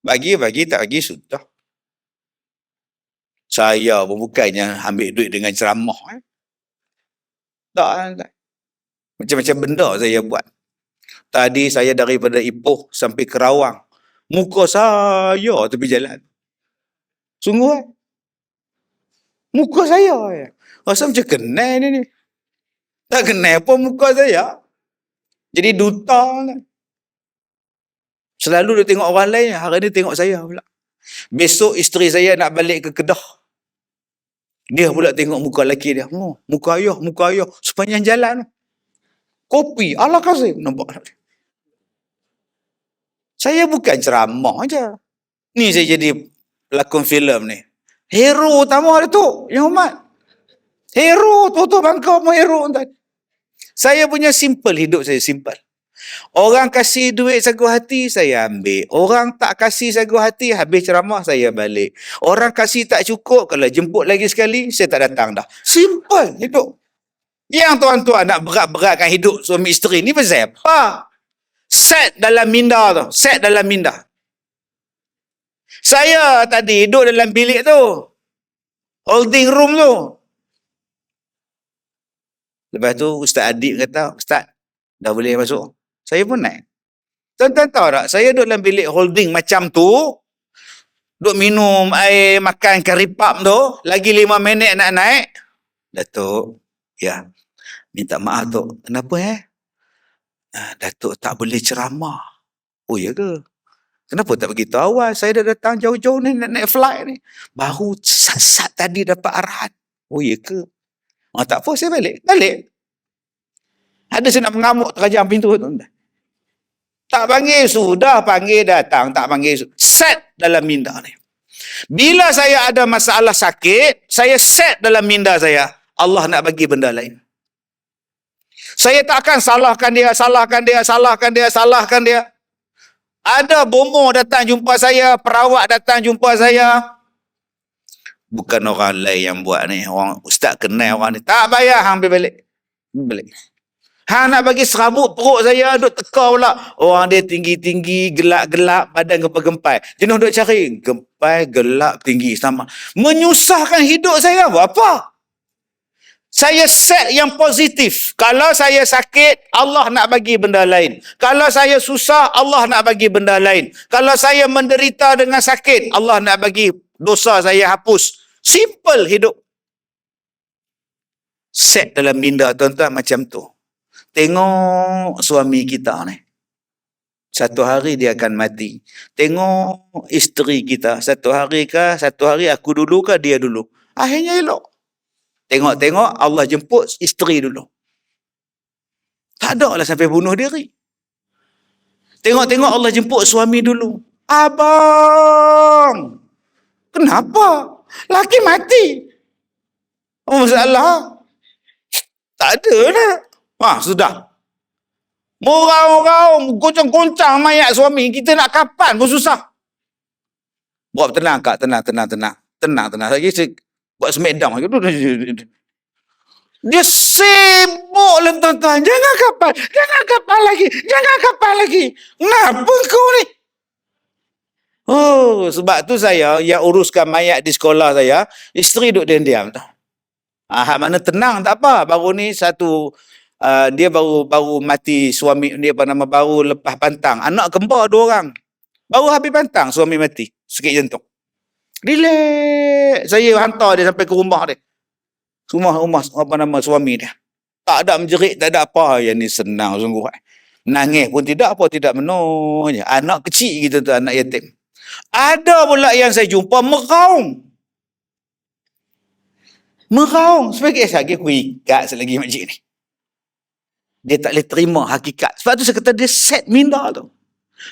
Bagi, tak bagi, sudah. Saya pun bukannya ambil duit dengan ceramah. Tak. Macam-macam benda saya buat. Tadi saya daripada Ipoh sampai Kerawang. Muka saya tepi jalan. Sungguh. Muka saya. Rasa macam kenal ni. Tak kenal pun muka saya. Jadi duta. Selalu dia tengok orang lain. Hari ni tengok saya pula. Besok isteri saya nak balik ke Kedah. Dia pula tengok muka lelaki dia. Oh, muka ayah. Sepanjang jalan. Kopi. Allah kasih. Nampak. Saya bukan ceramah aja. Ni saya jadi pelakon filem ni. Hero utama dia tu. Yang hormat. Hero. Tutup bangkau mau hero. Saya punya simple. Hidup saya simple. Orang kasih duit sagu hati, saya ambil. Orang tak kasih sagu hati, habis ceramah, saya balik. Orang kasih tak cukup, kalau jemput lagi sekali, saya tak datang dah. Simple hidup. Yang tuan-tuan nak berat-beratkan hidup suami isteri ni pasal apa? Set dalam minda tu. Set dalam minda. Saya tadi duduk dalam bilik tu. Holding room tu. Lepas tu Ustaz Adib kata, Ustaz, dah boleh masuk. Saya pun naik. Tuan-tuan tahu tak, saya duduk dalam bilik holding macam tu, duduk minum air, makan karipap tu, lagi 5 minit nak naik. Datuk, ya, minta maaf tu. Kenapa Datuk tak boleh ceramah. Oh ya ke? Kenapa tak beritahu awal? Saya dah datang jauh-jauh ni nak naik flight ni. Baru sat-sat tadi dapat arahan. Oh ya ke? Tak apa, saya balik. Ada saya nak mengamuk terajam pintu tu. Tak panggil, sudah panggil datang. Tak panggil, set dalam minda ni. Bila saya ada masalah sakit, saya set dalam minda saya. Allah nak bagi benda lain. Saya takkan salahkan dia. Ada bomoh datang jumpa saya, perawat datang jumpa saya. Bukan orang lain yang buat ni. Orang ustaz kenal orang ni. Tak bayar, ambil balik. Balik. Nak bagi serabut perut saya, duk teka pula. Orang dia tinggi-tinggi, gelap-gelap, badan gempai-gempai. Jenuh duk cari. Gempai, gelap, tinggi. Sama. Menyusahkan hidup saya. Apa? Saya set yang positif. Kalau saya sakit, Allah nak bagi benda lain. Kalau saya susah, Allah nak bagi benda lain. Kalau saya menderita dengan sakit, Allah nak bagi dosa saya hapus. Simple hidup. Set dalam minda tuan-tuan macam tu. Tengok suami kita ni. Satu hari dia akan mati. Tengok isteri kita. Satu hari aku dulu ke dia dulu. Akhirnya elok. Tengok-tengok Allah jemput isteri dulu. Tak ada lah sampai bunuh diri. Tengok-tengok Allah jemput suami dulu. Abang! Kenapa? Laki mati. Apa masalah? Tak ada dah. Sudah. Morau-morau, goncang-goncang mayat suami. Kita nak kapan pun susah. Buat tenang, Kak. Tenang. Tenang. Lagi saya buat smackdown. Dia sibuk lah tuan-tuan. Jangan kapal lagi. Kenapa kau ni? Oh, sebab tu saya yang uruskan mayat di sekolah saya, isteri duduk diam-diam tu. Mana tenang tak apa. Baru ni dia baru mati suami dia baru lepas pantang. Anak kembar 2 orang. Baru habis pantang suami mati. Sakit jantung. Relax. Saya hantar dia sampai ke rumah dia. Rumah suami dia. Tak ada menjerit, tak ada apa. Yang ni senang sungguh. Nangis pun tidak menung. Anak kecil gitu tu, anak yatim. Ada pula yang saya jumpa meraung. Sebagai saya aku ikat selagi macam ni. Dia tak boleh terima hakikat. Sebab tu saya kata dia set minda tu.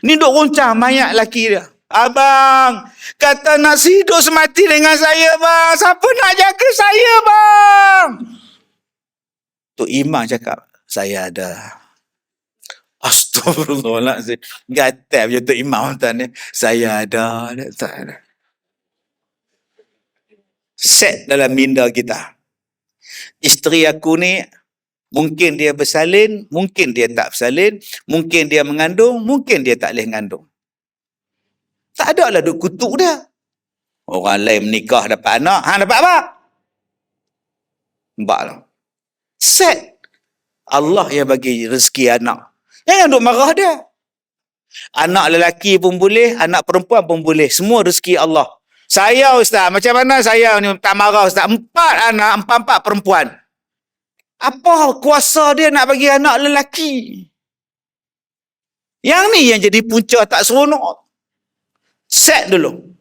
Ni duk roncang mayat laki dia. Abang, kata nak hidup semati dengan saya bang. Siapa nak jaga saya bang? Tu imam cakap, saya ada. Astagfirullahaladzim. Gatal je tu imam tuan ni. Saya ada. Set dalam minda kita. Isteri aku ni, mungkin dia bersalin, mungkin dia tak bersalin, mungkin dia mengandung, mungkin dia tak boleh mengandung. Tak ada lah duk kutuk dia. Orang lain menikah dapat anak. Dapat apa? Nampak lah. Set. Allah yang bagi rezeki anak. Jangan duk marah dia. Anak lelaki pun boleh, anak perempuan pun boleh. Semua rezeki Allah. Saya Ustaz, macam mana saya ni tak marah Ustaz? 4 anak, 4 perempuan. Apa kuasa dia nak bagi anak lelaki? Yang ni yang jadi punca tak seronok. Set dulu.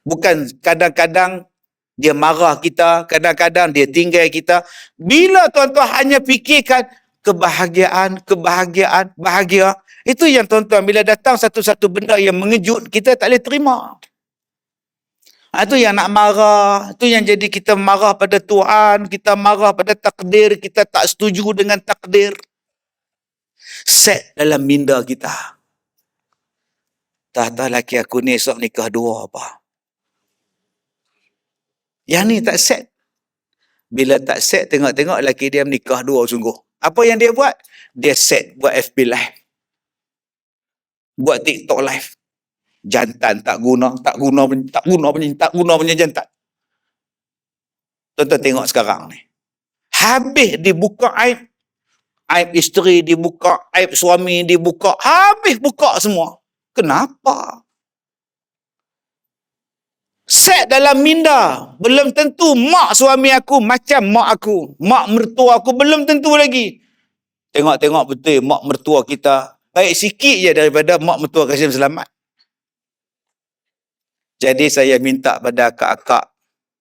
Bukan kadang-kadang dia marah kita, kadang-kadang dia tinggal kita. Bila tuan-tuan hanya fikirkan kebahagiaan, bahagia. Itu yang tuan-tuan, bila datang satu-satu benda yang mengejut, kita tak boleh terima. Itu yang nak marah. Itu yang jadi kita marah pada Tuhan. Kita marah pada takdir. Kita tak setuju dengan takdir. Set dalam minda kita. Tak laki aku ni esok nikah 2 apa. Yang ni tak set. Bila tak set, tengok-tengok laki dia menikah 2 sungguh. Apa yang dia buat? Dia set buat FB live. Buat TikTok live. Jantan tak guna punya jantan. Tuan-tuan tengok sekarang ni. Habis dibuka aib. Aib isteri dibuka, aib suami dibuka. Habis buka semua. Kenapa? Set dalam minda. Belum tentu mak suami aku macam mak aku. Mak mertua aku belum tentu lagi. Tengok-tengok betul mak mertua kita. Baik sikit je daripada mak mertua Kasim Selamat. Jadi saya minta pada akak-akak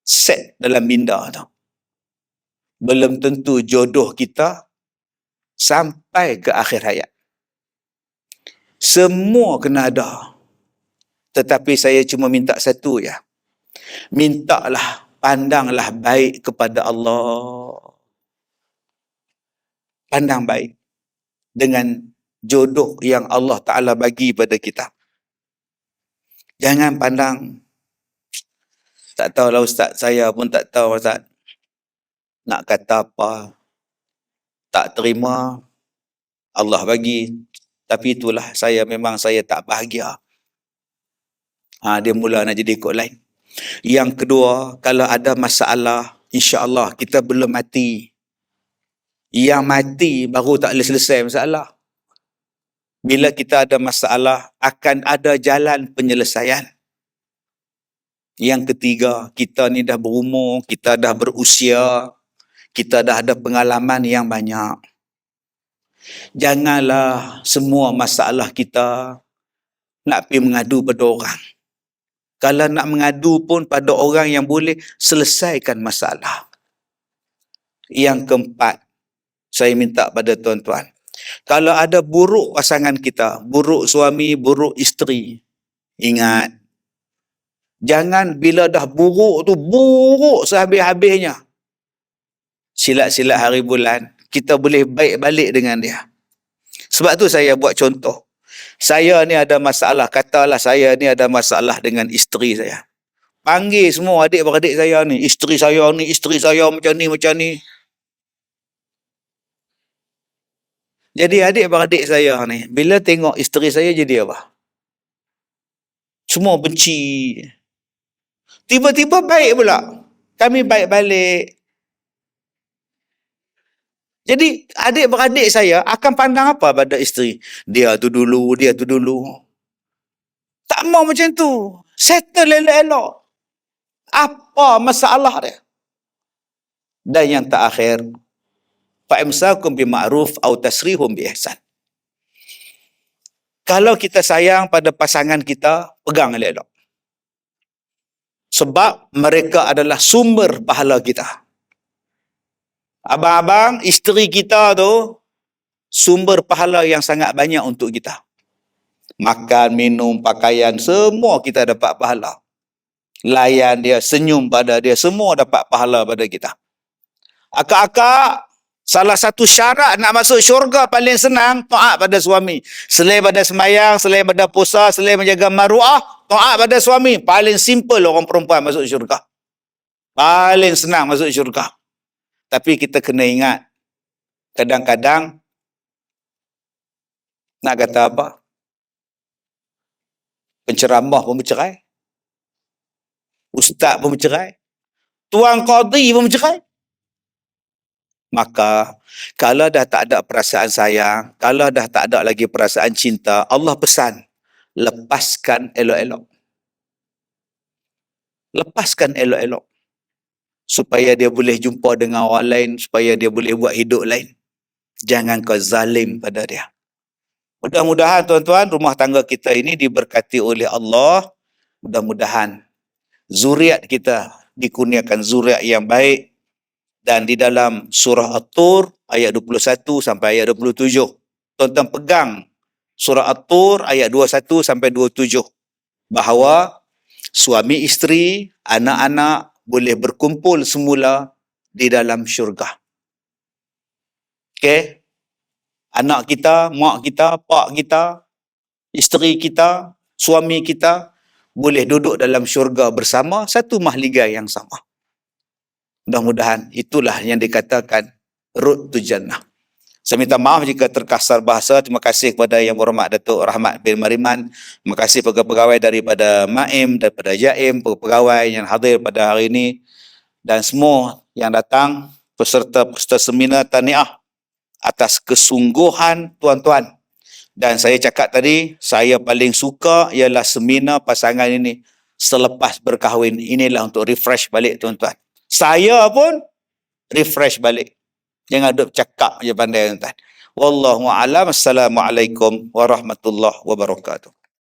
set dalam minda tu. Belum tentu jodoh kita sampai ke akhir hayat. Semua kena ada. Tetapi saya cuma minta satu ya. Mintalah, pandanglah baik kepada Allah. Pandang baik dengan jodoh yang Allah Ta'ala bagi pada kita. Jangan pandang, tak tahulah Ustaz, saya pun tak tahu Ustaz nak kata apa. tak terima, Allah bagi. Tapi itulah, memang saya tak bahagia. Dia mula nak jadi ikut lain. Yang kedua, kalau ada masalah, insya-Allah kita belum mati. Yang mati baru tak boleh selesai masalah. Bila kita ada masalah, akan ada jalan penyelesaian. Yang ketiga, kita ni dah berumur, kita dah berusia, kita dah ada pengalaman yang banyak. Janganlah semua masalah kita nak pergi mengadu pada orang. Kalau nak mengadu pun pada orang yang boleh selesaikan masalah. Yang keempat, saya minta pada tuan-tuan, kalau ada buruk pasangan kita, buruk suami, buruk isteri, ingat, jangan bila dah buruk tu, buruk sehabis-habisnya. Silat-silat hari bulan, kita boleh baik balik dengan dia. Sebab tu saya buat contoh. Saya ni ada masalah, katalah saya ni ada masalah dengan isteri saya. Panggil semua adik-beradik saya ni, isteri saya macam ni. Jadi adik-beradik saya ni, bila tengok isteri saya jadi apa? Semua benci. Tiba-tiba baik pula. Kami baik balik. Jadi adik-beradik saya akan pandang apa pada isteri? Dia tu dulu. Tak mau macam tu. Settle elok-elok. Apa masalah dia? Dan yang terakhir, fa'imsakum bima'ruf aw tasrihum biihsan. Kalau kita sayang pada pasangan kita, pegang elok-elok. Sebab mereka adalah sumber pahala kita. Abang-abang, isteri kita tu sumber pahala yang sangat banyak untuk kita. Makan, minum, pakaian, semua kita dapat pahala. Layan dia, senyum pada dia, semua dapat pahala pada kita. Akak-akak, salah satu syarat nak masuk syurga paling senang, taat pada suami. Selain pada semayang, selain pada puasa, selain menjaga maruah, taat pada suami. Paling simple orang perempuan masuk syurga. Paling senang masuk syurga. Tapi kita kena ingat, kadang-kadang, nak kata apa? Penceramah pun bercerai. Ustaz pun bercerai. Tuan qadi pun bercerai. Maka, kalau dah tak ada perasaan sayang, kalau dah tak ada lagi perasaan cinta, Allah pesan, lepaskan elok-elok. Lepaskan elok-elok. Supaya dia boleh jumpa dengan orang lain, supaya dia boleh buat hidup lain. Jangan kau zalim pada dia. Mudah-mudahan tuan-tuan, rumah tangga kita ini diberkati oleh Allah. Mudah-mudahan zuriat kita dikurniakan zuriat yang baik. Dan di dalam surah At-Tur ayat 21 sampai ayat 27. Tuan-tuan pegang surah At-Tur ayat 21 sampai 27. Bahawa suami isteri, anak-anak boleh berkumpul semula di dalam syurga. Okey? Anak kita, mak kita, pak kita, isteri kita, suami kita boleh duduk dalam syurga bersama, satu mahligai yang sama. Mudah-mudahan itulah yang dikatakan road to jannah. Saya minta maaf jika terkasar bahasa. Terima kasih kepada Yang Berhormat Datuk Rahmat bin Mariman. Terima kasih pegawai-pegawai daripada MAIM, daripada JAIM, pegawai yang hadir pada hari ini, dan semua yang datang, peserta-peserta seminar tahniah atas kesungguhan tuan-tuan. Dan saya cakap tadi, saya paling suka ialah seminar pasangan ini selepas berkahwin. Inilah untuk refresh balik tuan-tuan. Saya pun refresh balik. Jangan duduk cakap je pandai tuan-tuan. Wallahu a'lam. Assalamualaikum warahmatullahi wabarakatuh.